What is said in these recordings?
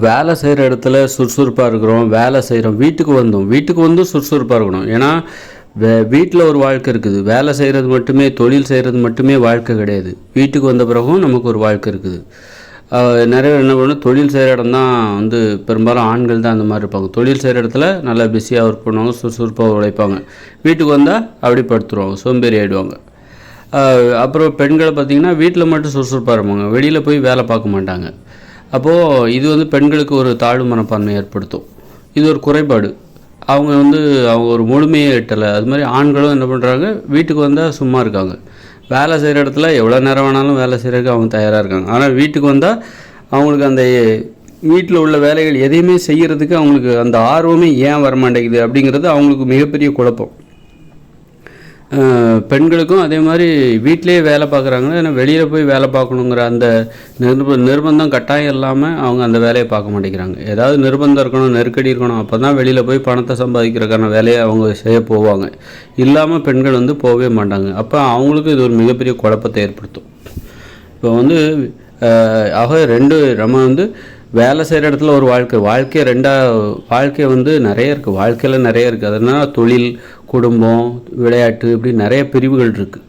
வேலை செய்கிற இடத்துல சுறுசுறுப்பாக இருக்கிறோம், வேலை செய்கிறோம், வீட்டுக்கு வந்து சுறுசுறுப்பாக இருக்கணும். ஏன்னா வீட்டில் ஒரு வாழ்க்கை இருக்குது. வேலை செய்கிறது மட்டுமே, தொழில் செய்கிறது மட்டுமே வாழ்க்கை கிடையாது. வீட்டுக்கு வந்த பிறகும் நமக்கு ஒரு வாழ்க்கை இருக்குது. நிறைய என்ன பண்ணணும், தொழில் செய்கிற இடம் தான் வந்து பெரும்பாலும் ஆண்கள் தான் அந்த மாதிரி இருப்பாங்க. தொழில் செய்கிற இடத்துல நல்லா பிஸியாக ஒர்க் பண்ணுவாங்க, சுறுசுறுப்பாக உழைப்பாங்க. வீட்டுக்கு வந்தால் அப்படி படுத்துருவாங்க, சோம்பேறி ஆகிடுவாங்க. அப்புறம் பெண்களை பார்த்திங்கன்னா வீட்டில் மட்டும் சுறுசுறுப்பாக இருப்பாங்க, வெளியில் போய் வேலை பார்க்க மாட்டாங்க. அப்போது இது வந்து பெண்களுக்கு ஒரு தாழ்வு மனப்பான்மை ஏற்படுத்தும். இது ஒரு குறைபாடு. அவங்க ஒரு முழுமையை எட்டலை. அது மாதிரி ஆண்களும் என்ன பண்ணுறாங்க, வீட்டுக்கு வந்தால் சும்மா இருக்காங்க. வேலை செய்கிற இடத்துல எவ்வளோ நேரம் வேணாலும் வேலை செய்கிறதுக்கு அவங்க தயாராக இருக்காங்க. ஆனால் வீட்டுக்கு வந்தால் அவங்களுக்கு அந்த வீட்டில் உள்ள வேலைகள் எதையுமே செய்கிறதுக்கு அவங்களுக்கு அந்த ஆர்வமே ஏன் வரமாட்டேங்குது அப்படிங்கிறது அவங்களுக்கு மிகப்பெரிய குழப்பம். பெண்களுக்கும் அதே மாதிரி வீட்டிலேயே வேலை பார்க்குறாங்கன்னா, ஏன்னா வெளியில் போய் வேலை பார்க்கணுங்கிற அந்த நிர்பந்தம் கட்டாயம் இல்லாமல் அவங்க அந்த வேலையை பார்க்க மாட்டேங்கிறாங்க. ஏதாவது நிர்பந்தம் இருக்கணும், நெருக்கடி இருக்கணும், அப்போ தான் வெளியில் போய் பணத்தை சம்பாதிக்கிறதுக்கான வேலையை அவங்க செய்ய போவாங்க. இல்லாமல் பெண்கள் வந்து போகவே மாட்டாங்க. அப்போ அவங்களுக்கு இது ஒரு மிகப்பெரிய குழப்பத்தை ஏற்படுத்தும். இப்போ வந்து நம்ம வந்து வேலை செய்கிற இடத்துல ஒரு வாழ்க்கை வந்து நிறைய இருக்குது. வாழ்க்கையில் நிறைய இருக்குது. அதனால் தொழில், குடும்பம், விளையாட்டு இப்படி நிறைய பிரிவுகள் இருக்குது.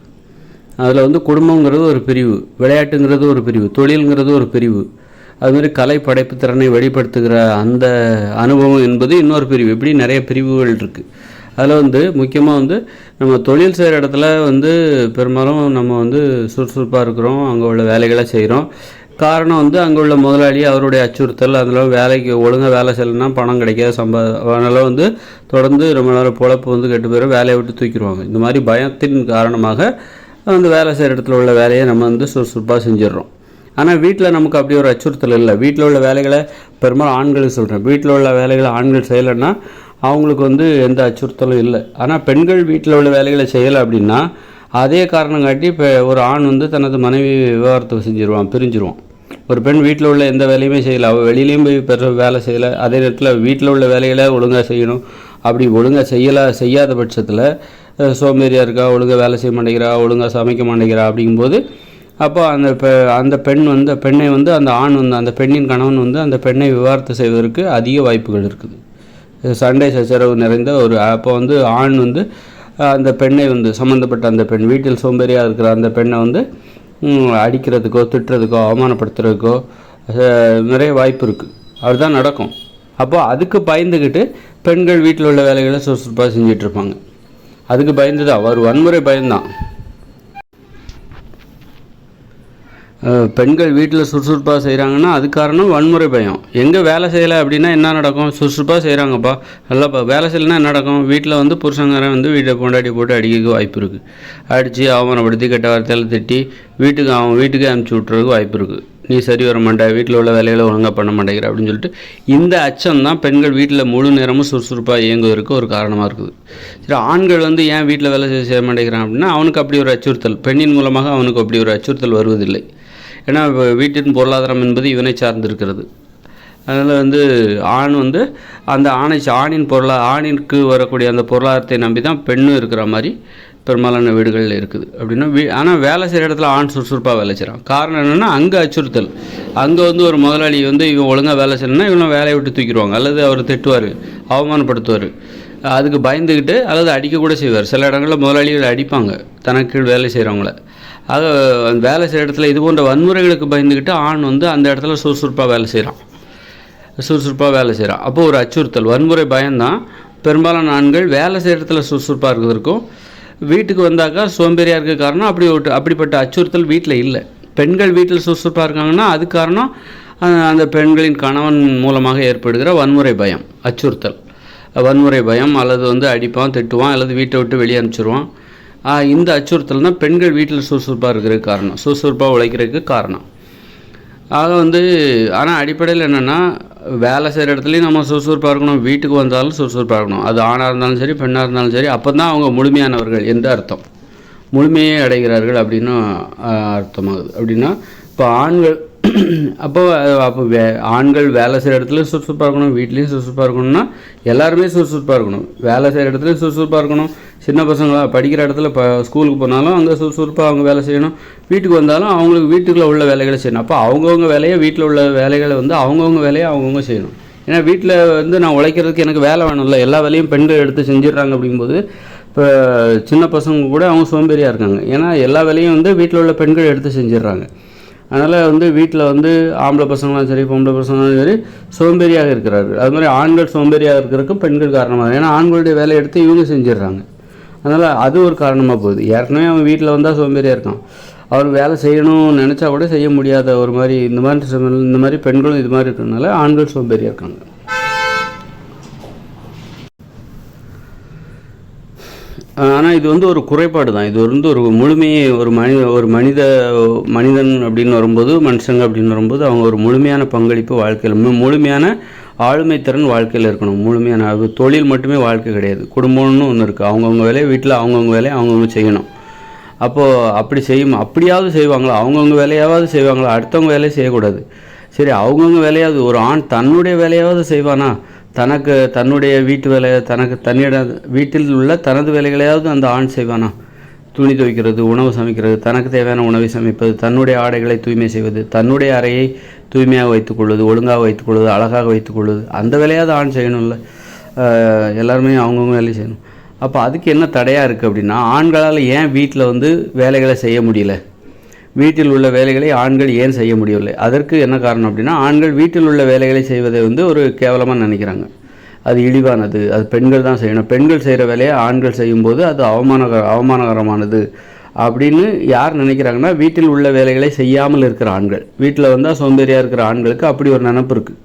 அதில் வந்து குடும்பங்கிறது ஒரு பிரிவு, விளையாட்டுங்கிறது ஒரு பிரிவு, தொழில்ங்கிறது ஒரு பிரிவு. அதுமாதிரி கலை படைப்பு திறனை வெளிப்படுத்துகிற அந்த அனுபவம் என்பது இன்னொரு பிரிவு. இப்படி நிறைய பிரிவுகள் இருக்குது. அதில் வந்து முக்கியமாக வந்து நம்ம தொழில் செய்கிற இடத்துல வந்து பெரும்பாலும் நம்ம வந்து சுறுசுறுப்பாக இருக்கிறோம், அங்கே உள்ள வேலைகளை செய்கிறோம். காரணம் வந்து அங்கே உள்ள முதலாளி அவருடைய அச்சுறுத்தல், அதில் வேலைக்கு ஒழுங்காக வேலை செய்யலைன்னா பணம் கிடைக்காத அதனால் வந்து தொடர்ந்து ரொம்ப நேரம் பொழப்பு வந்து கெட்டு போயிடும், வேலையை விட்டு தூக்கிடுவாங்க. இந்த மாதிரி பயத்தின் காரணமாக வந்து வேலை செய்கிற இடத்துல உள்ள வேலையை நம்ம வந்து சுறுசுறுப்பாக செஞ்சிடறோம். ஆனால் வீட்டில் நமக்கு அப்படி ஒரு அச்சுறுத்தல் இல்லை. வீட்டில் உள்ள வேலைகளை பெரும்பாலும் ஆண்களுக்கு சொல்கிறேன், வீட்டில் உள்ள வேலைகளை ஆண்கள் செய்யலைன்னா அவங்களுக்கு வந்து எந்த அச்சுறுத்தலும் இல்லை. ஆனால் பெண்கள் வீட்டில் உள்ள வேலைகளை செய்யலை அப்படின்னா அதே காரணம் காட்டி இப்போ ஒரு ஆண் வந்து தனது மனைவி விவாகரத்து செஞ்சிருவான், பிரிஞ்சிருவான். ஒரு பெண் வீட்டில் உள்ள எந்த வேலையுமே செய்யலை, அவள் வெளியிலையும் போய் வேலை செய்யலை, அதே நேரத்தில் வீட்டில் உள்ள வேலைகளை ஒழுங்காக செய்யணும். அப்படி ஒழுங்காக செய்யாத பட்சத்தில் சோம்பேறியாக இருக்கா, ஒழுங்காக வேலை செய்ய மாட்டேங்கிறா, ஒழுங்காக சமைக்க மாட்டேங்கிறா. அப்படிங்கும்போது அப்போ அந்த பெண்ணை வந்து அந்த ஆண் வந்து அந்த பெண்ணின் கணவன் வந்து அந்த பெண்ணை விவாகரத்து செய்வதற்கு அதிக வாய்ப்புகள் இருக்குது. சண்டை சச்சரவு நிறைந்த அப்போ வந்து ஆண் வந்து அந்த பெண்ணை வந்து சம்மந்தப்பட்ட அந்த பெண் வீட்டில் சோம்பேறியாக இருக்கிற அந்த பெண்ணை வந்து அடிக்கிறதுக்கோ, திட்டுறதுக்கோ, அவமானப்படுத்துறதுக்கோ நிறைய வாய்ப்பு இருக்குது. அதுதான் நடக்கும். அப்போது அதுக்கு பயந்துக்கிட்டு பெண்கள் வீட்டில் உள்ள வேலைகளை சுறுசுறுப்பாக செஞ்சிட்ருப்பாங்க. அதுக்கு பயந்து தான் ஒரு வன்முறை பயம்தான். பெண்கள் வீட்டில் சுறுசுறுப்பாக செய்கிறாங்கன்னா அது காரணம் வன்முறை பயம். எங்கே வேலை செய்யலை அப்படின்னா என்ன நடக்கும், சுறுசுறுப்பாக செய்கிறாங்கப்பா, நல்லா வேலை செய்யலைன்னா என்ன நடக்கும், வீட்டில் வந்து புருஷங்காரன் வந்து வீட்டை கொண்டாடி போட்டு அடிக்க வாய்ப்பு இருக்குது. அடித்து அவமானப்படுத்தி கெட்ட வார்த்தையில் திட்டி வீட்டுக்கு அனுப்பிச்சி விட்றதுக்கு வாய்ப்பு இருக்குது. நீ சரி வர மாட்டே, வீட்டில் உள்ள வேலைகளை ஒழுங்காக பண்ண மாட்டேங்கிற அப்படின்னு சொல்லிட்டு இந்த அச்சம் தான் பெண்கள் வீட்டில் முழு நேரமும் சுறுசுறுப்பாக இயங்குவதற்கு ஒரு காரணமாக இருக்குது. சரி, ஆண்கள் வந்து ஏன் வீட்டில் வேலை செய்ய மாட்டேங்கிறான் அப்படின்னா அவனுக்கு அப்படி ஒரு அச்சுறுத்தல், பெண்ணின் மூலமாக அவனுக்கு அப்படி ஒரு அச்சுறுத்தல் வருவதில்லை. ஏன்னா வீட்டின் பொருளாதாரம் என்பது இவனை சார்ந்திருக்கிறது. அதனால் வந்து ஆண் வந்து அந்த ஆணிற்கு வரக்கூடிய அந்த பொருளாதாரத்தை நம்பி தான் பெண்ணும் இருக்கிற மாதிரி பெரும்பாலான வீடுகளில் இருக்குது. அப்படின்னா ஆனால் வேலை செய்கிற இடத்துல ஆண் சுறுசுறுப்பாக வேலை செய்கிறான். காரணம் என்னென்னா அங்கே அச்சுறுத்தல். அங்கே வந்து ஒரு முதலாளி வந்து இவன் ஒழுங்காக வேலை செய்யணும்னா இவனை வேலையை விட்டு தூக்கிடுவாங்க, அல்லது அவர் திட்டுவார், அவமானப்படுத்துவார். அதுக்கு பயந்துக்கிட்டு அல்லது அடிக்கக்கூட செய்வார். சில இடங்களில் முதலாளிகள் அடிப்பாங்க தனக்கு வேலை செய்கிறவங்கள. ஆக வேலை செய்கிற இடத்துல இது போன்ற வன்முறைகளுக்கு பயந்துக்கிட்டு ஆண் வந்து அந்த இடத்துல சுறுசுறுப்பாக வேலை செய்கிறான். அப்போது ஒரு அச்சுறுத்தல், வன்முறை பயம்தான் பெரும்பாலான ஆண்கள் வேலை செய்கிற இடத்துல சுறுசுறுப்பாக இருக்கிறதுக்கும் வீட்டுக்கு வந்தாக்கா சோம்பேறியாக இருக்க காரணம் அப்படிப்பட்ட அச்சுறுத்தல் வீட்டில் இல்லை. பெண்கள் வீட்டில் சுறுசுறுப்பாக இருக்காங்கன்னா அது காரணம் அந்த பெண்களின் கணவன் மூலமாக ஏற்படுகிற வன்முறை பயம், வன்முறை பயம், அல்லது வந்து அடிப்பான், திட்டுவான், அல்லது வீட்டை விட்டு வெளியே அனுப்பிச்சிடுவான். இந்த அச்சுறுத்தல் தான் பெண்கள் வீட்டில் சுறுசுறுப்பாக இருக்கிறதுக்கு காரணம், சுறுசுறுப்பாக உழைக்கிறதுக்கு காரணம். ஆக வந்து ஆனால் அடிப்படையில் என்னென்னா வேலை செய்கிற இடத்துலையும் நம்ம சுறுசுறுப்பாக இருக்கணும், வீட்டுக்கு வந்தாலும் சுறுசுறுப்பாக இருக்கணும். அது ஆணாக இருந்தாலும் சரி, பெண்ணாக இருந்தாலும் சரி. அப்போ தான் அவங்க முழுமையானவர்கள் என்று முழுமையை அடைகிறார்கள் அப்படின்னு அர்த்தமாகுது. அப்படின்னா இப்போ அப்போ அப்போ ஆண்கள் வேலை செய்கிற இடத்துலையும் சுறுசுறுப்பாக இருக்கணும், வீட்லேயும் சுறுசுறுப்பாக இருக்கணும்னா எல்லாருமே சுறுசுறுப்பாக இருக்கணும். வேலை செய்கிற இடத்துலையும் சுறுசுறுப்பாக இருக்கணும், சின்ன பசங்களாக படிக்கிற இடத்துல ஸ்கூலுக்கு போனாலும் அங்கே சுறுசுறுப்பாக அவங்க வேலை செய்யணும், வீட்டுக்கு வந்தாலும் அவங்களுக்கு வீட்டுக்குள்ளே உள்ள வேலைகளை செய்யணும். அப்போ அவங்கவுங்க வேலையை, வீட்டில் உள்ள வேலைகளை வந்து அவங்கவுங்க வேலையை அவங்கவுங்க செய்யணும். ஏன்னா வீட்டில் வந்து நான் உழைக்கிறதுக்கு எனக்கு வேலை வேணும்ல, எல்லா வேலையும் பெண்கள் எடுத்து செஞ்சிடறாங்க. அப்படிங்கும்போது இப்போ சின்ன பசங்க கூட அவங்க சோம்பேறியாக இருக்காங்க. ஏன்னா எல்லா வேலையும் வந்து வீட்டில் உள்ள பெண்கள் எடுத்து செஞ்சிடறாங்க. அதனால் வந்து வீட்டில் வந்து ஆம்பளை பசங்களாம் சரி, பொம்பளை பசங்களாம் சரி சோம்பேறியாக இருக்கிறார்கள். அது மாதிரி ஆண்கள் சோம்பேறியாக இருக்கிறதுக்கும் பெண்கள் காரணமாக, ஏன்னா ஆண்களுடைய வேலையை எடுத்து இவங்க செஞ்சிடறாங்க. அதனால் அது ஒரு காரணமாக போகுது. ஏற்கனவே அவன் வீட்டில் வந்தால் சோம்பேறியாக இருக்கான், அவர் வேலை செய்யணும்னு நினச்சா கூட செய்ய முடியாத ஒரு மாதிரி இந்த மாதிரி பெண்களும் இது மாதிரி இருக்கிறதுனால ஆண்கள் சோம்பேறியாக இருக்காங்க. ஆனால் இது வந்து ஒரு குறைபாடு தான். இது வந்து ஒரு முழுமையை ஒரு மனிதன் அப்படின்னு வரும்போது, மனுஷங்க அப்படின்னு வரும்போது அவங்க ஒரு முழுமையான பங்களிப்பு வாழ்க்கையில், முழுமையான ஆளுமைத்திறன் வாழ்க்கையில் இருக்கணும். முழுமையான தொழில் மட்டுமே வாழ்க்கை கிடையாது, குடும்பம்னு ஒன்று இருக்குது. அவங்கவுங்க வேலையை வீட்டில் அவங்கவுங்க வேலையை அவங்கவுங்க செய்யணும். அப்போது அப்படியாவது செய்வாங்களா, அவங்கவுங்க வேலையாவது செய்வாங்களா, அடுத்தவங்க வேலையை செய்யக்கூடாது. சரி, அவங்கவுங்க வேலையாவது, ஒரு ஆண் தன்னுடைய வேலையாவது செய்வானா, தன்னுடைய வீட்டு வேலை, வீட்டில் உள்ள தனது வேலைகளையாவது அந்த ஆண் செய்வானா? துணி துவைக்கிறது, உணவு சமைக்கிறது, தனக்கு தேவையான உணவை சமைப்பது, தன்னுடைய ஆடைகளை தூய்மை செய்வது, தன்னுடைய அறையை தூய்மையாக வைத்துக்கொள்வது, ஒழுங்காக வைத்துக்கொள்வது, அழகாக வைத்துக்கொள்வது, அந்த வேலையாவது ஆண் செய்யணும்ல. எல்லாருமே அவங்கவுங்க வேலையை செய்யணும். அப்போ அதுக்கு என்ன தடையாக இருக்குது அப்படின்னா, ஆண்களால் ஏன் வீட்டில் வந்து வேலைகளை செய்ய முடியல, வீட்டில் உள்ள வேலைகளை ஆண்கள் ஏன் செய்ய முடியவில்லை? அதற்கு என்ன காரணம் அப்படின்னா, ஆண்கள் வீட்டில் உள்ள வேலைகளை செய்வதை வந்து ஒரு கேவலமாக நினைக்கிறாங்க. அது இழிவானது, அது பெண்கள் தான் செய்யணும், பெண்கள் செய்கிற வேலையை ஆண்கள் செய்யும்போது அது அவமானகரமானது அப்படின்னு யார் நினைக்கிறாங்கன்னா, வீட்டில் உள்ள வேலைகளை செய்யாமல் இருக்கிற ஆண்கள். வீட்டில் வந்தால் சோம்பேறியாக இருக்கிற ஆண்களுக்கு அப்படி ஒரு நினைப்பு இருக்குது.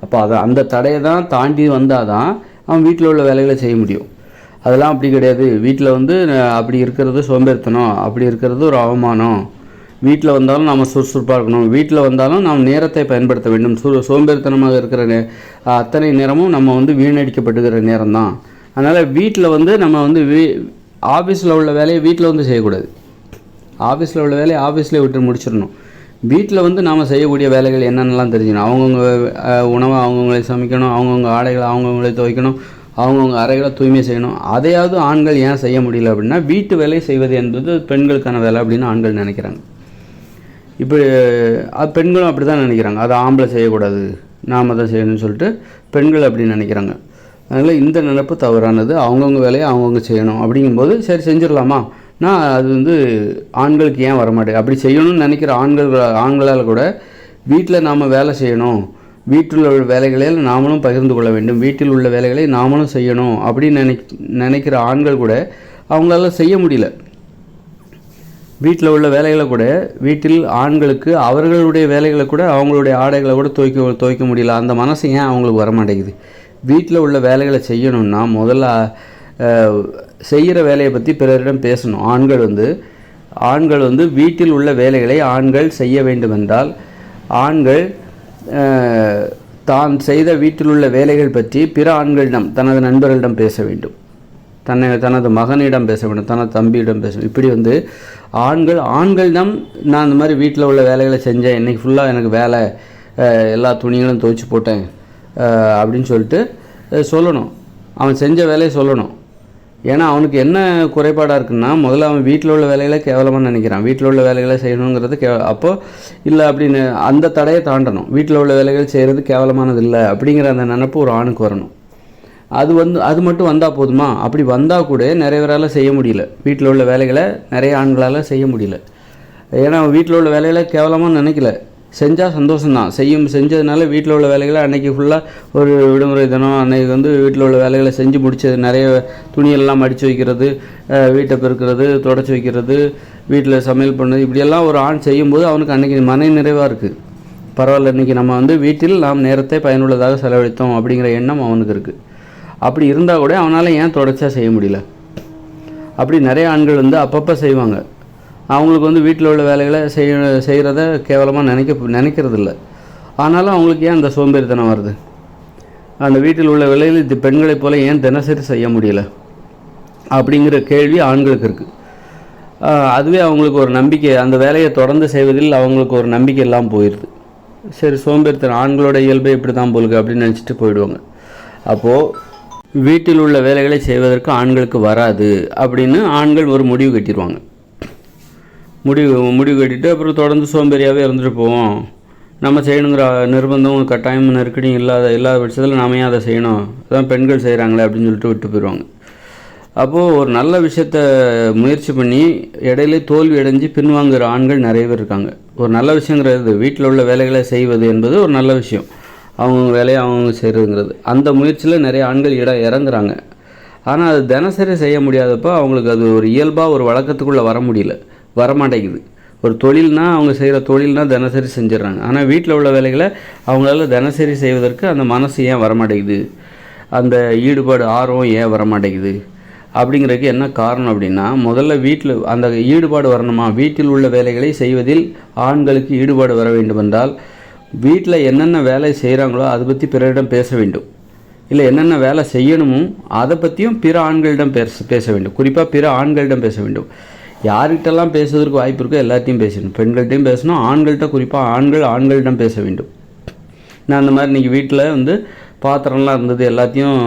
அப்போ அந்த தடையை தான் தாண்டி வந்தால் தான் அவன் வீட்டில் உள்ள வேலைகளை செய்ய முடியும். அதெல்லாம் அப்படி கிடையாது. வீட்டில் வந்து அப்படி இருக்கிறது சோம்பேறித்தனம், அப்படி இருக்கிறது ஒரு அவமானம். வீட்டில் வந்தாலும் நாம் சுறுசுறுப்பாக இருக்கணும், வீட்டில் வந்தாலும் நாம் நேரத்தை பயன்படுத்த வேண்டும். சோம்பேறித்தனமாக இருக்கிற அத்தனை நேரமும் நம்ம வந்து வீணடிக்கப்படுகிற நேரம் தான். அதனால் வீட்டில் வந்து நம்ம வந்து ஆஃபீஸில் உள்ள வேலையை வீட்டில் வந்து செய்யக்கூடாது. ஆஃபீஸில் உள்ள வேலையை ஆஃபீஸில் விட்டு முடிச்சிடணும். வீட்டில் வந்து நாம் செய்யக்கூடிய வேலைகள் என்னென்னலாம் தெரிஞ்சுக்கணும். அவங்கவுங்க உணவை அவங்கவுங்களே சமைக்கணும், அவங்கவுங்க ஆடைகளை அவங்கவுங்களே துவைக்கணும், அவங்கவுங்க அறைகளை தூய்மை செய்யணும். அதையாவது ஆண்கள் ஏன் செய்ய முடியல அப்படின்னா, வீட்டு வேலை செய்வது என்பது பெண்களுக்கான வேலை அப்படின்னு ஆண்கள் நினைக்கிறாங்க. இப்போ பெண்களும் அப்படி தான் நினைக்கிறாங்க. அதை ஆம்பளை செய்யக்கூடாது, நாம் தான் செய்யணும்னு சொல்லிட்டு பெண்கள் அப்படி நினைக்கிறாங்க. அதனால் இந்த நினைப்பு தவறானது. அவங்கவுங்க வேலையை அவங்கவுங்க செய்யணும். அப்படிங்கும்போது சரி செஞ்சிடலாமா, நான் அது வந்து ஆண்களுக்கு ஏன் வரமாட்டேன், அப்படி செய்யணும்னு நினைக்கிற ஆண்களால் கூட வீட்டில் நாம் வேலை செய்யணும், வீட்டில் உள்ள வேலைகளில் நாமளும் பகிர்ந்து கொள்ள வேண்டும், வீட்டில் உள்ள வேலைகளை நாமளும் செய்யணும் அப்படின்னு நினைக்கிற ஆண்கள் கூட அவங்களால செய்ய முடியல. வீட்டில் உள்ள வேலைகளை கூட, வீட்டில் ஆண்களுக்கு அவர்களுடைய வேலைகளை கூட, அவங்களுடைய ஆடைகளை கூட துவைக்க முடியல. அந்த மனசு ஏன் அவங்களுக்கு வரமாட்டேங்குது? வீட்டில் உள்ள வேலைகளை செய்யணும்னா முதல்ல செய்கிற வேலையை பற்றி பிறரிடம் பேசணும். ஆண்கள் வந்து வீட்டில் உள்ள வேலைகளை ஆண்கள் செய்ய வேண்டுமென்றால், ஆண்கள் தான் செய்த வீட்டில் உள்ள வேலைகள் பற்றி பிற ஆண்களிடம், தனது நண்பர்களிடம் பேச வேண்டும், தனது மகனிடம் பேச வேண்டும், தனது தம்பியிடம் பேச வேண்டும். இப்படி வந்து ஆண்களிடம் நான் இந்த மாதிரி வீட்டில் உள்ள வேலைகளை செஞ்சேன், இன்றைக்கி ஃபுல்லாக எனக்கு வேலை, எல்லா துணிகளும் துவைச்சி போட்டேன் அப்படின்னு சொல்லிட்டு சொல்லணும். அவன் செஞ்ச வேலையை சொல்லணும். ஏன்னா அவனுக்கு என்ன குறைபாடாக இருக்குன்னா, முதல்ல அவன் வீட்டில் உள்ள வேலைகளை கேவலமாக நினைக்கிறான். வீட்டில் உள்ள வேலைகளை செய்யணுங்கிறது அப்போது இல்லை அப்படின்னு அந்த தடையை தாண்டணும். வீட்டில் உள்ள வேலைகள் செய்கிறது கேவலமானது இல்லை அப்படிங்கிற அந்த நினப்பு ஒரு ஆணுக்கு வரணும். அது மட்டும் வந்தால் போதுமா? அப்படி வந்தால் கூட நிறைய பேரால் செய்ய முடியல. வீட்டில் உள்ள வேலைகளை நிறைய ஆண்களால் செய்ய முடியல. ஏன்னா வீட்டில் உள்ள வேலைகளை கேவலமாக நினைக்கல, செஞ்சால் சந்தோஷம்தான். செஞ்சதுனால வீட்டில் உள்ள வேலைகளை அன்றைக்கி ஃபுல்லாக ஒரு விடுமுறை தினம் அன்றைக்கி வந்து வீட்டில் உள்ள வேலைகளை செஞ்சு முடிச்சது. நிறைய துணியெல்லாம் மடித்து வைக்கிறது, வீட்டை பெருக்கிறது, தொடச்சி வைக்கிறது, வீட்டில் சமையல் பண்ணுறது, இப்படியெல்லாம் ஒரு ஆண் செய்யும்போது அவனுக்கு அன்றைக்கி மன நிறைவாக இருக்குது. பரவாயில்ல, இன்றைக்கி நம்ம வந்து வீட்டில் நாம் நேரத்தை பயனுள்ளதாக செலவழித்தோம் அப்படிங்கிற எண்ணம் அவனுக்கு இருக்குது. அப்படி இருந்தால் கூட அவனால் ஏன் தொடர்ச்சியாக செய்ய முடியல? அப்படி நிறைய ஆண்கள் வந்து அப்பப்போ செய்வாங்க. அவங்களுக்கு வந்து வீட்டில் உள்ள வேலைகளை செய்கிறத கேவலமாக நினைக்கிறது இல்லை. ஆனாலும் அவங்களுக்கு ஏன் அந்த சோம்பேறித்தனம் வருது? அந்த வீட்டில் உள்ள வேலைகள் இது பெண்களைப் போல ஏன் தினசரி செய்ய முடியல அப்படிங்கிற கேள்வி ஆண்களுக்கு இருக்குது. அதுவே அவங்களுக்கு ஒரு நம்பிக்கை, அந்த வேலையை தொடர்ந்து செய்வதில் அவங்களுக்கு ஒரு நம்பிக்கை எல்லாம் போயிடுது. சரி சோம்பேறித்தனம் ஆண்களோட இயல்பை இப்படி தான் போலுக்கு அப்படின்னு நினச்சிட்டு போயிடுவாங்க. அப்போது வீட்டில் உள்ள வேலைகளை செய்வதற்கு ஆண்களுக்கு வராது அப்படின்னு ஆண்கள் ஒரு முடிவு கட்டிடுவாங்க. முடிவு கட்டிட்டு அப்புறம் தொடர்ந்து சோம்பேறியாகவே இருந்துட்டு போவோம். நம்ம செய்யணுங்கிற நிர்பந்தம் கட்டாயம் நெருக்கடியும் இல்லாத பட்சத்தில் நாம ஏன் அதை செய்யணும், அதான் பெண்கள் செய்கிறாங்களே அப்படின்னு சொல்லிட்டு விட்டு போயிடுவாங்க. அப்போது ஒரு நல்ல விஷயத்த முயற்சி பண்ணி இடையிலே தோல்வி அடைஞ்சு பின்வாங்குகிற ஆண்கள் நிறைய பேர் இருக்காங்க. ஒரு நல்ல விஷயங்கிறது வீட்டில் உள்ள வேலைகளை செய்வது என்பது ஒரு நல்ல விஷயம். அவங்க வேலையை அவங்க செய்கிறதுங்கிறது அந்த முயற்சியில் நிறைய ஆண்கள் இறங்குறாங்க. ஆனால் அது தினசரி செய்ய முடியாதப்போ அவங்களுக்கு அது ஒரு இயல்பாக ஒரு வழக்கத்துக்குள்ளே வரமாட்டேங்குது. ஒரு தொழில்னால் அவங்க செய்கிற தொழில்னால் தினசரி செஞ்சிடறாங்க. ஆனால் வீட்டில் உள்ள வேலைகளை அவங்களால தினசரி செய்வதற்கு அந்த மனசு ஏன் வரமாட்டேங்குது, அந்த ஈடுபாடு ஆர்வம் ஏன் வரமாட்டேங்குது அப்படிங்கிறதுக்கு என்ன காரணம் அப்படின்னா, முதல்ல வீட்டில் அந்த ஈடுபாடு வரணுமா, வீட்டில் உள்ள வேலைகளை செய்வதில் ஆண்களுக்கு ஈடுபாடு வர வேண்டும் என்றால் வீட்டில் என்னென்ன வேலை செய்கிறாங்களோ அதை பற்றி பிறரிடம் பேச வேண்டும். இல்லை என்னென்ன வேலை செய்யணுமோ அதை பற்றியும் பிற ஆண்களிடம் பேச வேண்டும். குறிப்பாக பிற ஆண்களிடம் பேச வேண்டும். யார்கிட்டலாம் பேசுவதற்கு வாய்ப்பு இருக்கோ எல்லாத்தையும் பேசணும். பெண்கள்கிட்டையும் பேசணும், ஆண்கள்கிட்ட குறிப்பாக ஆண்களிடம் பேச வேண்டும். நான் அந்த மாதிரி இன்றைக்கி வீட்டில் பாத்திரம்லாம் இருந்தது எல்லாத்தையும்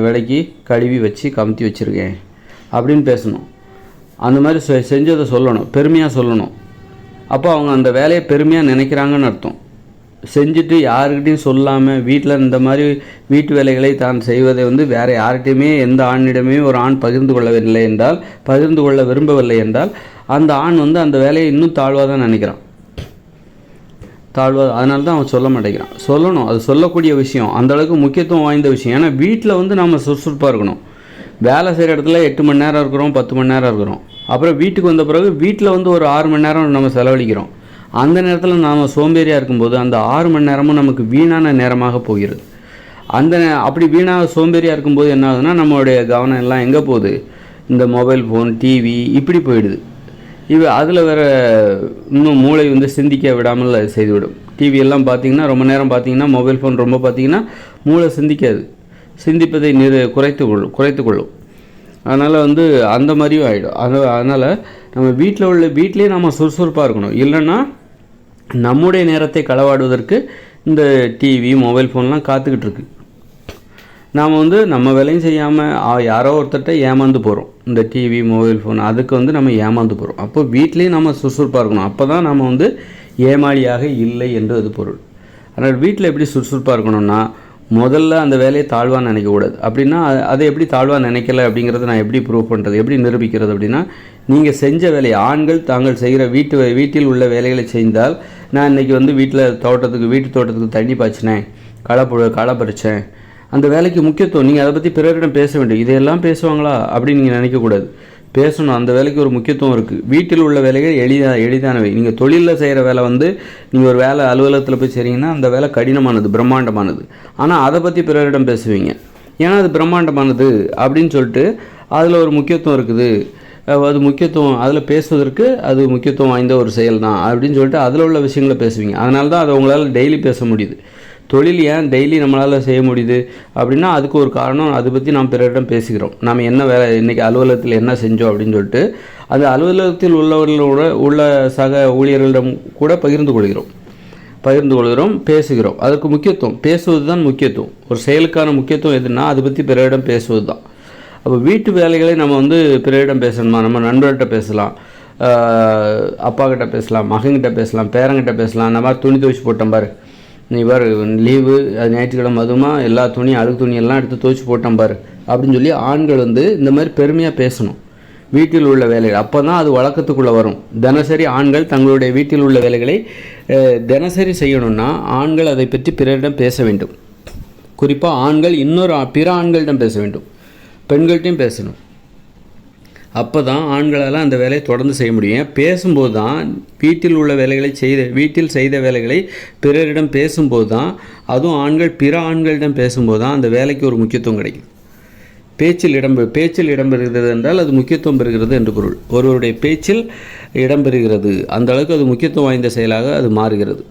விலைக்கு கழுவி வச்சு கமுத்தி வச்சுருக்கேன் அப்படின்னு பேசணும். அந்த மாதிரி செஞ்சதை சொல்லணும், பெருமையாக சொல்லணும். அப்போ அவங்க அந்த வேலையை பெருமையாக நினைக்கிறாங்கன்னு அர்த்தம். செஞ்சுட்டு யாருக்கிட்டையும் சொல்லாமல் வீட்டில் இந்த மாதிரி வீட்டு வேலைகளை தான் செய்வதை வேறு யார்கிட்டையுமே எந்த ஆணிடமே ஒரு ஆண் பகிர்ந்து கொள்ள விரும்பவில்லை என்றால் அந்த ஆண் அந்த வேலையை இன்னும் தாழ்வாக தான் நினைக்கிறான். அதனால தான் அவன் சொல்ல மாட்டேங்கிறான். சொல்லணும், அது சொல்லக்கூடிய விஷயம், அந்தளவுக்கு முக்கியத்துவம் வாய்ந்த விஷயம். ஏன்னா வீட்டில் நம்ம சுறுசுறுப்பாக இருக்கணும். வேலை செய்கிற இடத்துல 8 மணி நேரம் இருக்கிறோம், 10 மணி நேரம் இருக்கிறோம். அப்புறம் வீட்டுக்கு வந்த பிறகு வீட்டில் ஒரு 6 மணி நேரம் நம்ம செலவழிக்கிறோம். அந்த நேரத்தில் நாம் சோம்பேறியாக இருக்கும்போது அந்த 6 மணி நேரமும் நமக்கு வீணான நேரமாக போகிறது. அப்படி வீணாக சோம்பேறியாக இருக்கும்போது என்ன ஆகுதுன்னா, நம்மளுடைய கவனம் எல்லாம் எங்கே போகுது, இந்த மொபைல் ஃபோன், டிவி இப்படி போயிடுது. அதில் வேறு இன்னும் மூளை சிந்திக்க விடாமல் செய்துவிடும். டிவியெல்லாம் பார்த்திங்கன்னா ரொம்ப நேரம் பார்த்திங்கன்னா, மொபைல் ஃபோன் ரொம்ப பார்த்திங்கன்னா மூளை சிந்திக்காது, சிந்திப்பதை குறைத்து கொள்ளும். அதனால் அந்த மாதிரியும் ஆகிடும். அதனால் நம்ம வீட்டிலே நம்ம சுறுசுறுப்பாக இருக்கணும். இல்லைன்னா நம்முடைய நேரத்தை களவாடுவதற்கு இந்த டிவி மொபைல் ஃபோன்லாம் காத்துக்கிட்டு இருக்கு. நாம் நம்ம வேலையும் செய்யாமல் யாரோ ஒருத்தர்கிட்ட ஏமாந்து போகிறோம். இந்த டிவி மொபைல் ஃபோன் அதுக்கு நம்ம ஏமாந்து போகிறோம். அப்போ வீட்லேயும் நம்ம சுறுசுறுப்பாக இருக்கணும். அப்போ தான் நம்ம ஏமாளியாக இல்லை என்று அது பொருள். அதனால் வீட்டில் எப்படி சுறுசுறுப்பாக இருக்கணும்னா, முதல்ல அந்த வேலையை தாழ்வாக நினைக்கக்கூடாது. அப்படின்னா அதை எப்படி தாழ்வாக நினைக்கலை அப்படிங்கிறத நான் எப்படி ப்ரூவ் பண்ணுறது, எப்படி நிரூபிக்கிறது அப்படின்னா, நீங்கள் செஞ்ச வேலையை ஆண்கள் தாங்கள் செய்கிற வீட்டில் உள்ள வேலைகளை செய்தால், நான் இன்றைக்கி வீட்டு தோட்டத்துக்கு தண்ணி பாய்ச்சினேன், களை பறித்தேன், அந்த வேலைக்கு முக்கியத்துவம். நீங்கள் அதை பற்றி பிறரிடம் பேச வேண்டும். இதையெல்லாம் பேசுவாங்களா அப்படின்னு நீங்கள் நினைக்கக்கூடாது. பேசணும். அந்த வேலைக்கு ஒரு முக்கியத்துவம் இருக்குது. வீட்டில் உள்ள வேலைகள் எளிதானவை. நீங்கள் தொழிலில் செய்கிற வேலை நீங்கள் ஒரு வேலை அலுவலகத்தில் போய் செய்கிறீங்கன்னா அந்த வேலை கடினமானது, பிரம்மாண்டமானது. ஆனால் அதை பற்றி பிறரிடம் பேசுவீங்க. ஏன்னா அது பிரம்மாண்டமானது அப்படின்னு சொல்லிட்டு அதில் ஒரு முக்கியத்துவம் இருக்குது. அதில் பேசுவதற்கு அது முக்கியத்துவம் வாய்ந்த ஒரு செயல் தான் அப்படின்னு சொல்லிட்டு அதில் உள்ள விஷயங்களை பேசுவீங்க. அதனால தான் அதை உங்களால் டெய்லி பேச முடியுது. தொழில் ஏன் டெய்லி நம்மளால் செய்ய முடியுது அப்படின்னா அதுக்கு ஒரு காரணம். அதை பற்றி நாம் பிறரிடம் பேசுகிறோம். நாம் என்ன வேலை இன்றைக்கி அலுவலகத்தில் என்ன செஞ்சோம் அப்படின்னு சொல்லிட்டு அது அலுவலகத்தில் உள்ள சக ஊழியர்களிடம் கூட பகிர்ந்து கொள்கிறோம், பேசுகிறோம். அதுக்கு முக்கியத்துவம், பேசுவது தான் முக்கியத்துவம். ஒரு செயலுக்கான முக்கியத்துவம் எதுனா அதை பற்றி பிறரிடம் பேசுவது தான். அப்போ வீட்டு வேலைகளை நம்ம பிறரிடம் பேசணுமா, நம்ம நண்பர்கிட்ட பேசலாம், அப்பா கிட்ட பேசலாம், மகன்கிட்ட பேசலாம், பேரங்கிட்ட பேசலாம். இந்த மாதிரி துணி துவைச்சி போட்டேன் பாரு, நீ பாரு லீவு, அது ஞாயிற்றுக்கிழமை அதுமா எல்லா துணியும் அழுக்கு துணியெல்லாம் எடுத்து துவைச்சி போட்டேன் பாரு அப்படின்னு சொல்லி ஆண்கள் இந்த மாதிரி பெருமையாக பேசணும் வீட்டில் உள்ள வேலைகள். அப்போ தான் அது வழக்கத்துக்குள்ளே வரும். தினசரி ஆண்கள் தங்களுடைய வீட்டில் உள்ள வேலைகளை தினசரி செய்யணும்னா ஆண்கள் அதை பற்றி பிறரிடம் பேச வேண்டும். குறிப்பாக ஆண்கள் பிற ஆண்களிடம் பேச வேண்டும், பெண்கள்கிட்டையும் பேசணும். அப்போ தான் ஆண்களால் அந்த வேலையை தொடர்ந்து செய்ய முடியும். பேசும்போது தான் வீட்டில் செய்த வேலைகளை பிறரிடம் பேசும்போது தான், அதுவும் ஆண்கள் பிற ஆண்களிடம் பேசும்போது தான் அந்த வேலைக்கு ஒரு முக்கியத்துவம் கிடைக்கும். பேச்சில் இடம்பெறுகிறது என்றால் அது முக்கியத்துவம் பெறுகிறது என்று பொருள். ஒருவருடைய பேச்சில் இடம்பெறுகிறது, அந்த அளவுக்கு அது முக்கியத்துவம் வாய்ந்த செயலாக அது மாறுகிறது.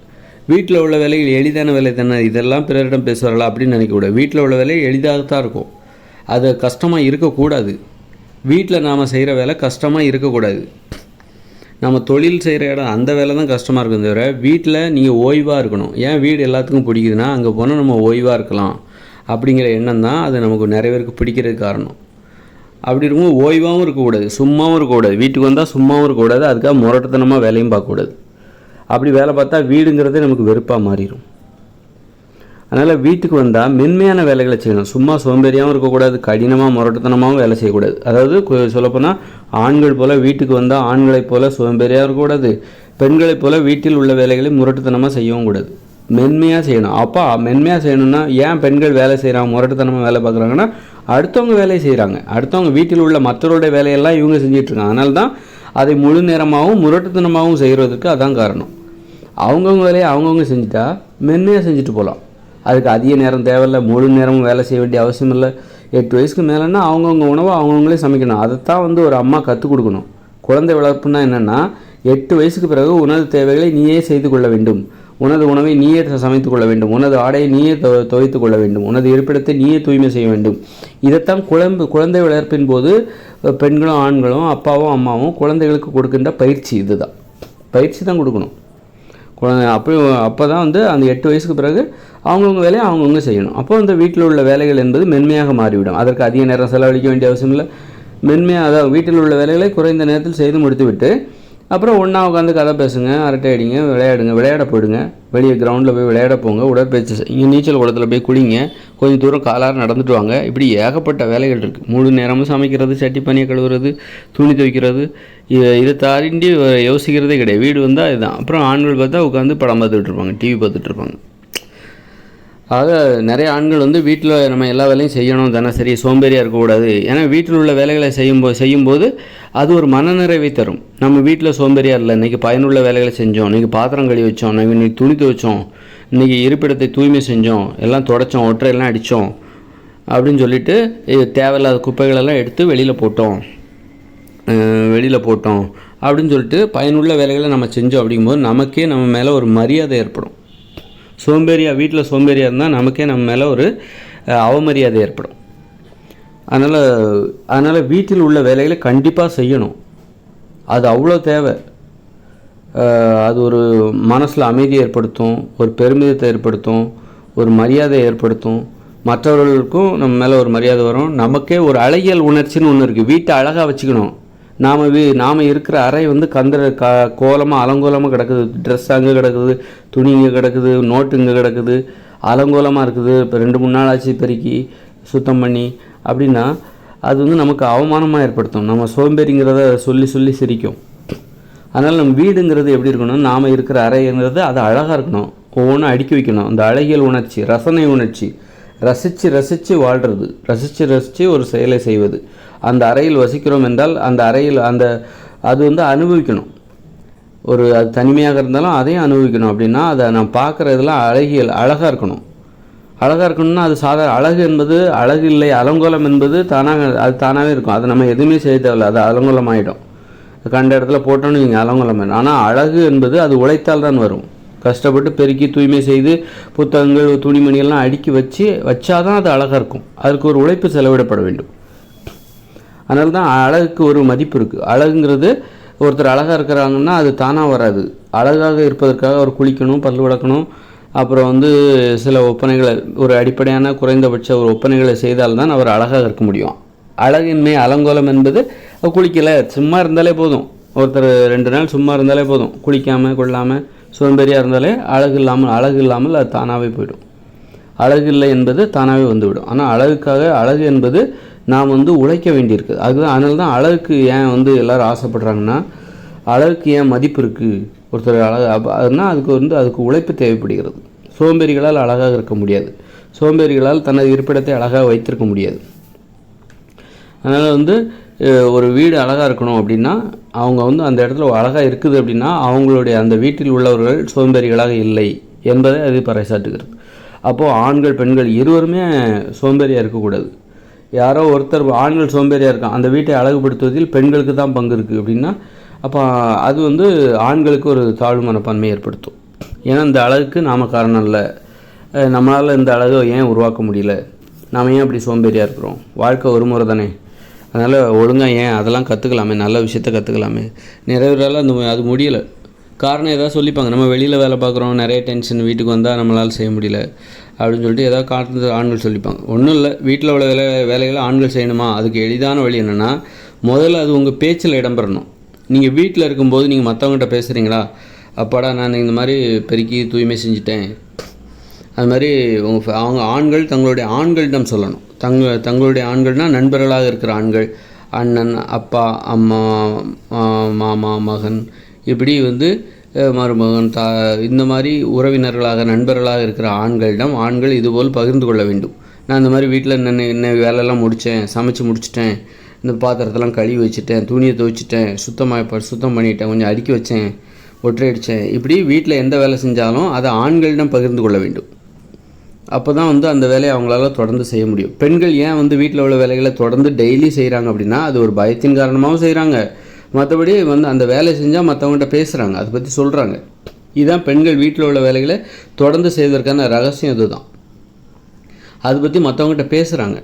வீட்டில் உள்ள வேலைகள் எளிதான வேலை தானே, இதெல்லாம் பிறரிடம் பேசுவார்களா அப்படின்னு நினைக்கக்கூடாது. வீட்டில் உள்ள வேலை எளிதாகத்தான் இருக்கும், அது கஷ்டமாக இருக்கக்கூடாது. வீட்டில் நாம் செய்கிற வேலை கஷ்டமாக இருக்கக்கூடாது. நம்ம தொழில் செய்கிற இடம் அந்த வேலை தான் கஷ்டமாக இருக்கும் தவிர வீட்டில் நீங்கள் ஓய்வாக இருக்கணும். ஏன் வீடு எல்லாத்துக்கும் பிடிக்குதுன்னா அங்கே போனால் நம்ம ஓய்வாக இருக்கலாம் அப்படிங்கிற எண்ணம் தான் அது நமக்கு நிறைய பேருக்கு பிடிக்கிறதுக்கு காரணம். அப்படி இருக்கும்போது ஓய்வாகவும் இருக்கக்கூடாது, சும்மாவும் இருக்கக்கூடாது. வீட்டுக்கு வந்தால் சும்மாவும் இருக்கக்கூடாது, அதுக்காக முரட்டுத்தனமாக வேலையும் பார்க்கக்கூடாது. அப்படி வேலை பார்த்தா வீடுங்கிறதே நமக்கு வெறுப்பாக மாறிடும். அதனால் வீட்டுக்கு வந்தால் மென்மையான வேலைகளை செய்யணும். சும்மா சோம்பேறியாகவும் இருக்கக்கூடாது, கடினமாக முரட்டுத்தனமாகவும் வேலை செய்யக்கூடாது. அதாவது சொல்லப்போனால் ஆண்கள் போல் வீட்டுக்கு வந்தால் ஆண்களைப் போல் சோம்பேறியாக இருக்கக்கூடாது, பெண்களைப் போல் வீட்டில் உள்ள வேலைகளை முரட்டுத்தனமாக செய்யவும் கூடாது. மென்மையாக செய்யணும். அப்போ மென்மையாக செய்யணும்னா ஏன் பெண்கள் வேலை செய்கிறாங்க, முரட்டுத்தனமாக வேலை பார்க்குறாங்கன்னா அடுத்தவங்க வேலையை செய்கிறாங்க, அடுத்தவங்க வீட்டில் உள்ள மற்றவருடைய வேலையெல்லாம் இவங்க செஞ்சிட்ருக்காங்க. அதனால தான் அதை முழு நேரமாகவும் முரட்டுத்தனமாகவும் செய்கிறதுக்கு அதான் காரணம். அவங்கவுங்க வேலையை அவங்கவுங்க செஞ்சுட்டா மென்மையாக செஞ்சுட்டு போகலாம். அதுக்கு அதிக நேரம் தேவையில்லை, முழு நேரமும் வேலை செய்ய வேண்டிய அவசியம் இல்லை. 8 வயசுக்கு மேலேன்னா அவங்கவுங்க உணவை அவங்கவுங்களே சமைக்கணும். அதைத்தான் ஒரு அம்மா கற்றுக் கொடுக்கணும். குழந்தை வளர்ப்புனா என்னென்னா 8 வயசுக்கு பிறகு உனது தேவைகளை நீயே செய்து கொள்ள வேண்டும், உனது உணவை நீயே சமைத்து கொள்ள வேண்டும், உனது ஆடையை நீயே துவைத்து கொள்ள வேண்டும், உனது இருப்பிடத்தை நீயே தூய்மை செய்ய வேண்டும். இதைத்தான் குழந்தை வளர்ப்பின் போது பெண்களும் ஆண்களும் அப்பாவும் அம்மாவும் குழந்தைகளுக்கு கொடுக்கின்ற பயிற்சி. இதுதான் பயிற்சி தான் கொடுக்கணும். அப்போ தான் அந்த 8 வயசுக்கு பிறகு அவங்கவுங்க வேலையை அவங்கவுங்க செய்யணும். அப்போ வீட்டில் உள்ள வேலைகள் என்பது மென்மையாக மாறிவிடும். அதற்கு அதிக நேரம் செலவழிக்க வேண்டிய அவசியம் இல்லை. மென்மையாக அதாவது வீட்டில் உள்ள வேலைகளை குறைந்த நேரத்தில் செய்து முடித்து விட்டு அப்புறம் ஒன்றா உட்காந்து கதை பேசுங்க, அரட்டை அடிங்க, விளையாட போயிடுங்க. வெளியே கிரவுண்டில் போய் விளையாட போங்க, உடற்பயிற்சி இங்கே நீச்சல் குளத்தில் போய் குளிங்க, கொஞ்சம் தூரம் காலார நடந்துட்டு வாங்க. இப்படி ஏகப்பட்ட வேலைகள் இருக்குது. முழு நேரமும் சமைக்கிறது, சட்டி பனியை கழுவுறது, துணி துவைக்கிறது, இதை தாண்டி யோசிக்கிறதே கிடையாது. வீடு வந்தால் இதுதான். அப்புறம் ஆண்கள் பார்த்தா உட்காந்து படம் பார்த்துட்டு இருப்பாங்க, டிவி பார்த்துட்டு இருப்பாங்க. ஆக நிறைய ஆண்கள் வீட்டில் நம்ம எல்லா வேலையும் செய்யணும், தினசரி சோம்பேறியாக இருக்கக்கூடாது. ஏன்னா வீட்டில் உள்ள வேலைகளை செய்யும்போது அது ஒரு மனநிறைவை தரும். நம்ம வீட்டில் சோம்பேறியாக இல்லை, இன்றைக்கி பயனுள்ள வேலைகளை செஞ்சோம், இன்றைக்கி பாத்திரம் கழுவி வச்சோம், நம்ம இன்றைக்கி துணி துவைச்சோம், இன்றைக்கி இருப்பிடத்தை தூய்மை செஞ்சோம், எல்லாம் தொடச்சோம், ஒற்றையெல்லாம் அடித்தோம் அப்படின்னு சொல்லிட்டு தேவையில்லாத குப்பைகளெல்லாம் எடுத்து வெளியில் போட்டோம் அப்படின்னு சொல்லிட்டு பயனுள்ள வேலைகளை நம்ம செஞ்சோம். அப்படிங்கும்போது நமக்கே நம்ம மேலே ஒரு மரியாதை ஏற்படும். வீட்டில் சோம்பேறியாக இருந்தால் நமக்கே நம்ம மேலே ஒரு அவமரியாதை ஏற்படும். அதனால் வீட்டில் உள்ள வேலைகளை கண்டிப்பாக செய்யணும். அது அவ்வளோ தேவை. அது ஒரு மனசில் அமைதியை ஏற்படுத்தும், ஒரு பெருமிதத்தை ஏற்படுத்தும், ஒரு மரியாதை ஏற்படுத்தும். மற்றவர்களுக்கும் நம்ம மேலே ஒரு மரியாதை வரும். நமக்கே ஒரு அழகியல் உணர்ச்சின்னு ஒன்று இருக்குது. வீட்டை அழகாக வச்சுக்கணும். நாம் இருக்கிற அறை கோலமாக அலங்கோலமாக கிடக்குது, ட்ரெஸ் அங்கே கிடக்குது, துணி இங்கே கிடக்குது, நோட்டு இங்கே கிடக்குது, அலங்கோலமாக இருக்குது. இப்போ 2-3 நாள் ஆச்சு பெருக்கி சுத்தம் பண்ணி அப்படின்னா அது நமக்கு அவமானமாக ஏற்படுத்தும். நம்ம சோம்பேறிங்கிறத சொல்லி சிரிக்கும். அதனால் நம்ம வீடுங்கிறது எப்படி இருக்கணும், நாம் இருக்கிற அறைங்கிறது அது அழகாக இருக்கணும், ஒவ்வொன்றும் அடுக்கி வைக்கணும். அந்த அழகியல் உணர்ச்சி, ரசனை உணர்ச்சி, ரசித்து வாழ்கிறது, ரசித்து ஒரு செயலை செய்வது. அந்த அறையில் வசிக்கிறோம் என்றால் அந்த அறையில் அது அனுபவிக்கணும். அது தனிமையாக இருந்தாலும் அதையும் அனுபவிக்கணும். அப்படின்னா அதை நான் பார்க்குற இதெல்லாம் அழகாக இருக்கணும். அழகாக இருக்கணும்னா அது அழகு என்பது அழகு இல்லை, அலங்கோலம் என்பது தானாகவே இருக்கும். அதை நம்ம எதுவுமே செய்ய தேவையில்லை, அது அலங்கோலம் ஆகிடும். கண்ட இடத்துல போட்டோன்னு நீங்கள் அலங்கோலம் ஆகிடும். ஆனால் அழகு என்பது அது உழைத்தால் தான் வரும். கஷ்டப்பட்டு பெருக்கி தூய்மை செய்து புத்தகங்கள் துணிமணிகள்லாம் அடுக்கி வச்சாதான் அது அழகாக இருக்கும். அதுக்கு ஒரு உழைப்பு செலவிடப்பட வேண்டும். அதனால தான் அழகுக்கு ஒரு மதிப்பு இருக்குது. அழகுங்கிறது ஒருத்தர் அழகாக இருக்கிறாங்கன்னா அது தானாக வராது. அழகாக இருப்பதற்காக அவர் குளிக்கணும், பல் விளக்கணும், அப்புறம் சில ஒப்பனைகளை, ஒரு அடிப்படையான குறைந்தபட்ச ஒரு ஒப்பனைகளை செய்தால்தான் அவர் அழகாக இருக்க முடியும். அழகின்மை அலங்கோலம் என்பது குளிக்கலை, சும்மா இருந்தாலே போதும். ஒருத்தர் 2 நாள் சும்மா இருந்தாலே போதும், குளிக்காமல் கொள்ளாமல் சோம்பேறியாக இருந்தாலே அழகு இல்லாமல் அது தானாகவே போயிடும். அழகு இல்லை என்பது தானாகவே வந்துவிடும். ஆனால் அழகு என்பது நாம் உழைக்க வேண்டியிருக்குது. அதனால தான் அழகுக்கு ஏன் எல்லோரும் ஆசைப்படுறாங்கன்னா, அழகுக்கு ஏன் மதிப்பு இருக்குது, ஒருத்தர் அதுனா அதுக்கு உழைப்பு தேவைப்படுகிறது. சோம்பேறிகளால் அழகாக இருக்க முடியாது, சோம்பேறிகளால் தனது இருப்பிடத்தை அழகாக வைத்திருக்க முடியாது. அதனால் ஒரு வீடு அழகாக இருக்கணும் அப்படின்னா அவங்க அந்த இடத்துல அழகாக இருக்குது அப்படின்னா அவங்களுடைய அந்த வீட்டில் உள்ளவர்கள் சோம்பேறிகளாக இல்லை என்பதை அது பறைசாட்டுகிறது. அப்போது ஆண்கள் பெண்கள் இருவருமே சோம்பேறியாக இருக்கக்கூடாது. யாரோ ஒருத்தர் ஆண்கள் சோம்பேறியாக இருக்கான், அந்த வீட்டை அழகுபடுத்துவதில் பெண்களுக்கு தான் பங்கு இருக்குது அப்படின்னா அப்போ அது ஆண்களுக்கு ஒரு தாழ்வு மனப்பான்மை ஏற்படுத்தும். ஏன்னா இந்த அழகுக்கு நாம் காரணம் இல்லை, நம்மளால் இந்த அழகை ஏன் உருவாக்க முடியல, நாம் ஏன் அப்படி சோம்பேறியாக இருக்கிறோம், வாழ்க்கை ஒரு முறை தானே அதனால் ஒழுங்காக ஏன் அதெல்லாம் கற்றுக்கலாமே, நல்ல விஷயத்த கற்றுக்கலாமே. நிறைய பேரால் அது முடியலை. காரணம் ஏதாவது சொல்லிப்பாங்க, நம்ம வெளியில் வேலை பார்க்குறோம், நிறைய டென்ஷன், வீட்டுக்கு வந்தால் நம்மளால் செய்ய முடியல அப்படின்னு சொல்லிட்டு ஏதாவது காரணத்தை ஆண்கள் சொல்லிப்பாங்க. ஒன்றும் இல்லை, வீட்டில் உள்ள வேலைகளை ஆண்கள் செய்யணுமா, அதுக்கு எளிதான வழி என்னென்னா, முதல்ல அது உங்கள் பேச்சில் இடம்பெறணும். நீங்கள் வீட்டில் இருக்கும்போது நீங்கள் மற்றவங்ககிட்ட பேசுகிறீங்களா, அப்பாடா நான் இந்த மாதிரி பெருக்கி தூய்மை செஞ்சுட்டேன், அது மாதிரி அவங்க ஆண்கள் தங்களுடைய ஆண்களிடம் சொல்லணும். தங்களுடைய ஆண்கள்னால் நண்பர்களாக இருக்கிற ஆண்கள், அண்ணன், அப்பா, அம்மா, மாமா, மகன், இப்படி மருமகன், இந்த மாதிரி உறவினர்களாக நண்பர்களாக இருக்கிற ஆண்களிடம் ஆண்கள் இதுபோல் பகிர்ந்து கொள்ள வேண்டும். நான் இந்த மாதிரி வீட்டில் என்ன வேலையெல்லாம் முடித்தேன், சமைச்சு முடிச்சிட்டேன், இந்த பாத்திரத்தெல்லாம் கழுவி வச்சுட்டேன், துணியை துவைச்சிட்டேன், சுத்தம் பண்ணிட்டேன், கொஞ்சம் அடுக்கி வச்சேன், ஒற்றை அடித்தேன், இப்படி வீட்டில் எந்த வேலை செஞ்சாலும் அதை ஆண்களிடம் பகிர்ந்து கொள்ள வேண்டும். அப்போ தான் அந்த வேலையை அவங்களால தொடர்ந்து செய்ய முடியும். பெண்கள் ஏன் வீட்டில் உள்ள வேலைகளை தொடர்ந்து டெய்லி செய்கிறாங்க அப்படின்னா, அது ஒரு பயத்தின் காரணமாகவும் செய்கிறாங்க. மற்றபடி அந்த வேலை செஞ்சால் மற்றவங்கள்ட்ட பேசுகிறாங்க, அதை பற்றி சொல்கிறாங்க. இதுதான் பெண்கள் வீட்டில் உள்ள வேலைகளை தொடர்ந்து செய்வதற்கான ரகசியம். இதுதான், அதை பற்றி மற்றவங்ககிட்ட பேசுகிறாங்க.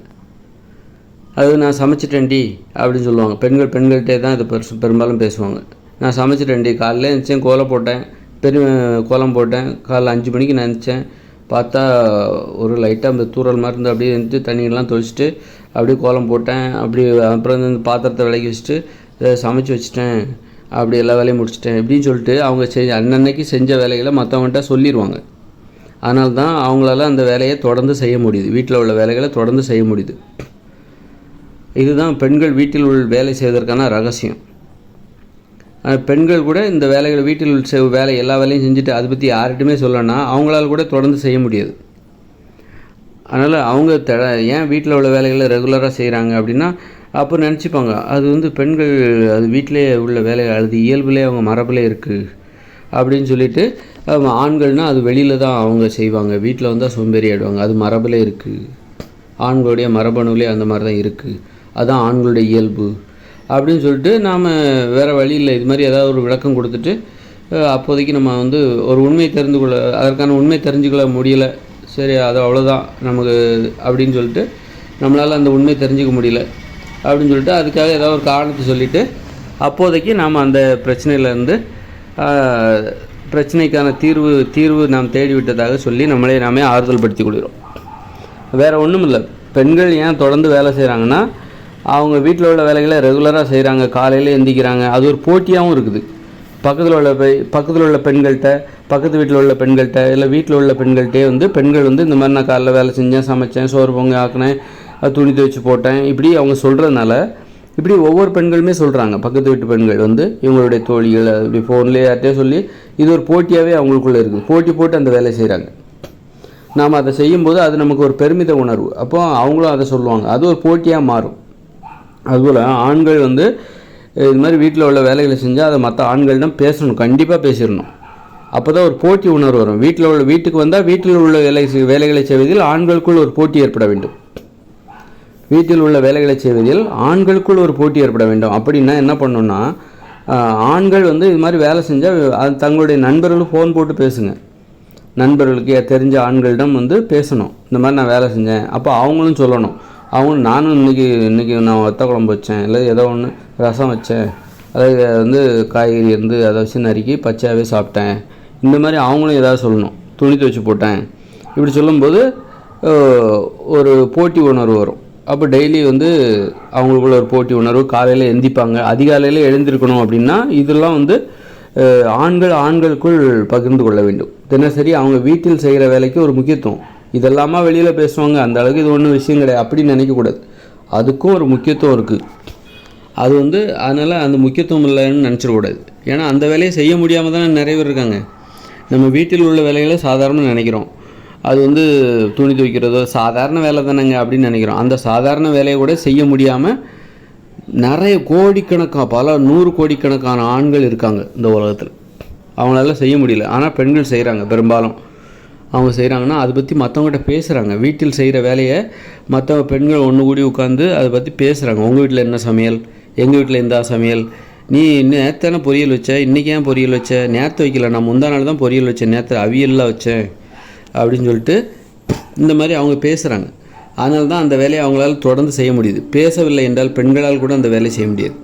அது நான் சமைச்சிட்டேன்டி அப்படின்னு சொல்லுவாங்க. பெண்கள்கிட்டே தான் இது பெரும்பாலும் பேசுவாங்க. நான் சமைச்சிட்டேன்டி, காலையில் எழுந்திரிச்சேன், கோலம் போட்டேன், காலைல 5 மணிக்கு நினச்சேன், பார்த்தா ஒரு லைட்டாக அந்த தூரல் மாதிரி இருந்து அப்படியே இருந்துட்டு தண்ணியெல்லாம் தொளிச்சிட்டு அப்படியே கோலம் போட்டேன். அப்புறம் இந்த பாத்திரத்தை விளக்கி வச்சுட்டு சமைச்சு வச்சுட்டேன், அப்படி எல்லா வேலையும் முடிச்சிட்டேன் இப்படின்னு சொல்லிட்டு அவங்க அன்னன்னைக்கு செஞ்ச வேலைகளை மற்றவங்கள்ட்ட சொல்லிடுவாங்க. அதனால தான் அவங்களால அந்த வேலையை தொடர்ந்து செய்ய முடியுது, வீட்டில் உள்ள வேலைகளை தொடர்ந்து செய்ய முடியுது. இதுதான் பெண்கள் வீட்டில் உள்ள வேலை செய்வதற்கான ரகசியம். பெண்கள் கூட இந்த வேலைகளை வீட்டில் வேலை எல்லா வேலையும் செஞ்சுட்டு அதை பற்றி யார்கிட்டையுமே சொல்லணும்னா அவங்களால கூட தொடர்ந்து செய்ய முடியாது. அதனால் அவங்க ஏன் வீட்டில் உள்ள வேலைகளை ரெகுலராக செய்கிறாங்க அப்படின்னா, அப்போ நினச்சிப்பாங்க அது பெண்கள் அது வீட்டிலே உள்ள வேலை, அது இயல்புலேயே அவங்க மரபிலே இருக்குது அப்படின்னு சொல்லிட்டு, ஆண்கள்னால் அது வெளியில் தான் அவங்க செய்வாங்க, வீட்டில் வந்தால் சோம்பேறி ஆகிடுவாங்க, அது மரபிலே இருக்குது, ஆண்களுடைய மரபணுவிலே அந்த மாதிரி தான் இருக்குது, அதுதான் ஆண்களுடைய இயல்பு அப்படின்னு சொல்லிட்டு நாம் வேறு வழி இல்லை, இது மாதிரி ஏதாவது ஒரு விளக்கம் கொடுத்துட்டு அப்போதைக்கு நம்ம ஒரு உண்மை அதற்கான உண்மை தெரிஞ்சுக்கொள்ள முடியலை, சரி அது அவ்வளோதான் நமக்கு அப்படின்னு சொல்லிட்டு, நம்மளால் அந்த உண்மை தெரிஞ்சுக்க முடியல அப்படின்னு சொல்லிட்டு அதுக்காக ஏதாவது ஒரு காரணத்தை சொல்லிவிட்டு அப்போதைக்கு நாம் அந்த பிரச்சனையிலேருந்து பிரச்சனைக்கான தீர்வு நாம் தேடிவிட்டதாக சொல்லி நாமே ஆறுதல் படுத்தி கொள்கிறோம். வேறு ஒன்றும் இல்லை. பெண்கள் ஏன் தொடர்ந்து வேலை செய்கிறாங்கன்னா, அவங்க வீட்டில் உள்ள வேலைகளை ரெகுலராக செய்கிறாங்க, காலையில் எந்திக்கிறாங்க, அது ஒரு போட்டியாகவும் இருக்குது. பக்கத்தில் உள்ள பெண்கள்கிட்ட, பக்கத்து வீட்டில் உள்ள பெண்கள்கிட்ட, இல்லை வீட்டில் உள்ள பெண்கள்கிட்டே பெண்கள் இந்த மாதிரி நான் காலைல வேலை செஞ்சேன், சமைச்சேன், சோறு பொங்கல் ஆக்கினேன், துணி துவைச்சு போட்டேன், இப்படி அவங்க சொல்கிறதுனால இப்படி ஒவ்வொரு பெண்களுமே சொல்கிறாங்க. பக்கத்து வீட்டு பெண்கள் இவங்களுடைய தோழிகள் இப்படி ஃபோன்லேயே யார்கிட்டே சொல்லி இது ஒரு போட்டியாகவே அவங்களுக்குள்ளே இருக்குது. போட்டி போட்டு அந்த வேலையை செய்கிறாங்க. நாம் அதை செய்யும்போது அது நமக்கு ஒரு பெருமித உணர்வு, அப்போ அவங்களும் அதை சொல்லுவாங்க, அது ஒரு போட்டியாக மாறும். அதுபோல் ஆண்கள் இது மாதிரி வீட்டில் உள்ள வேலைகளை செஞ்சால் அதை மற்ற ஆண்களிடம் பேசணும், கண்டிப்பாக பேசிடணும். அப்போ தான் ஒரு போட்டி உணர்வு வரும். வீட்டுக்கு வந்தால் வீட்டில் உள்ள வேலைகளை செய்வதில் ஆண்களுக்குள் ஒரு போட்டி ஏற்பட வேண்டும். வீட்டில் உள்ள வேலைகளை செய்வதில் ஆண்களுக்குள் ஒரு போட்டி ஏற்பட வேண்டும். அப்படின்னா என்ன பண்ணணும்னா, ஆண்கள் இது மாதிரி வேலை செஞ்சால் தங்களுடைய நண்பர்களும் ஃபோன் போட்டு பேசுங்க. நண்பர்களுக்கு தெரிஞ்ச ஆண்களிடம் பேசணும், இந்த மாதிரி நான் வேலை செஞ்சேன். அப்போ அவங்களும் சொல்லணும், நானும் இன்றைக்கி நான் வத்த குழம்பு வச்சேன், இல்லை ஏதோ ஒன்று ரசம் வச்சேன், அதாவது காய்கறி அதை வச்சு நறுக்கி பச்சையாகவே சாப்பிட்டேன், இந்த மாதிரி அவங்களும் ஏதாவது சொல்லணும். துணி துவைச்சி போட்டேன், இப்படி சொல்லும்போது ஒரு போட்டி உணர்வு வரும். அப்போ டெய்லி அவங்களுக்குள்ள ஒரு போட்டி உணர்வு. காலையில் எந்திப்பாங்க, அதிகாலையில் எழுந்திருக்கணும். அப்படின்னா இதெல்லாம் ஆண்களுக்குள் பகிர்ந்து கொள்ள வேண்டும். தினசரி அவங்க வீட்டில் செய்கிற வேலைக்கு ஒரு முக்கியத்துவம். இதெல்லாமா வெளியில் பேசுவாங்க, அந்த அளவுக்கு இது ஒன்றும் விஷயம் கிடையாது அப்படின்னு நினைக்கக்கூடாது. அதுக்கும் ஒரு முக்கியத்துவம் இருக்குது. அது அதனால் அந்த முக்கியத்துவம் இல்லைன்னு நினச்சிடக்கூடாது. ஏன்னா அந்த வேலையை செய்ய முடியாமல் தானே நிறைய பேர் இருக்காங்க. நம்ம வீட்டில் உள்ள வேலைகளை சாதாரணமாக நினைக்கிறோம். அது துணி துவைக்கிறதோ சாதாரண வேலை தானேங்க அப்படின்னு நினைக்கிறோம். அந்த சாதாரண வேலையை கூட செய்ய முடியாமல் நிறைய கோடிக்கணக்கான, பல 100 கோடிக்கணக்கான ஆண்கள் இருக்காங்க இந்த உலகத்தில். அவங்களால செய்ய முடியல. ஆனால் பெண்கள் செய்கிறாங்க. பெரும்பாலும் அவங்க செய்கிறாங்கன்னா அதை பற்றி மற்றவங்ககிட்ட பேசுகிறாங்க. வீட்டில் செய்கிற வேலையை மற்ற பெண்கள் ஒன்று கூடி உட்காந்து அதை பற்றி பேசுகிறாங்க. உங்கள் வீட்டில் என்ன சமையல், எங்கள் வீட்டில் இந்த சமையல், நீ நேற்றான பொரியல் வச்ச, இன்றைக்கி ஏன் பொரியல் வச்ச, நேற்று வைக்கல, நான் முந்தா நாள் தான் பொரியல் வச்சேன், நேற்று அவியல்லாம் வச்சேன் அப்படின்னு சொல்லிட்டு இந்த மாதிரி அவங்க பேசுகிறாங்க. அதனால தான் அந்த வேலையை அவங்களால தொடர்ந்து செய்ய முடியுது. பேசவில்லை என்றால் பெண்களால் கூட அந்த வேலையை செய்ய முடியாது.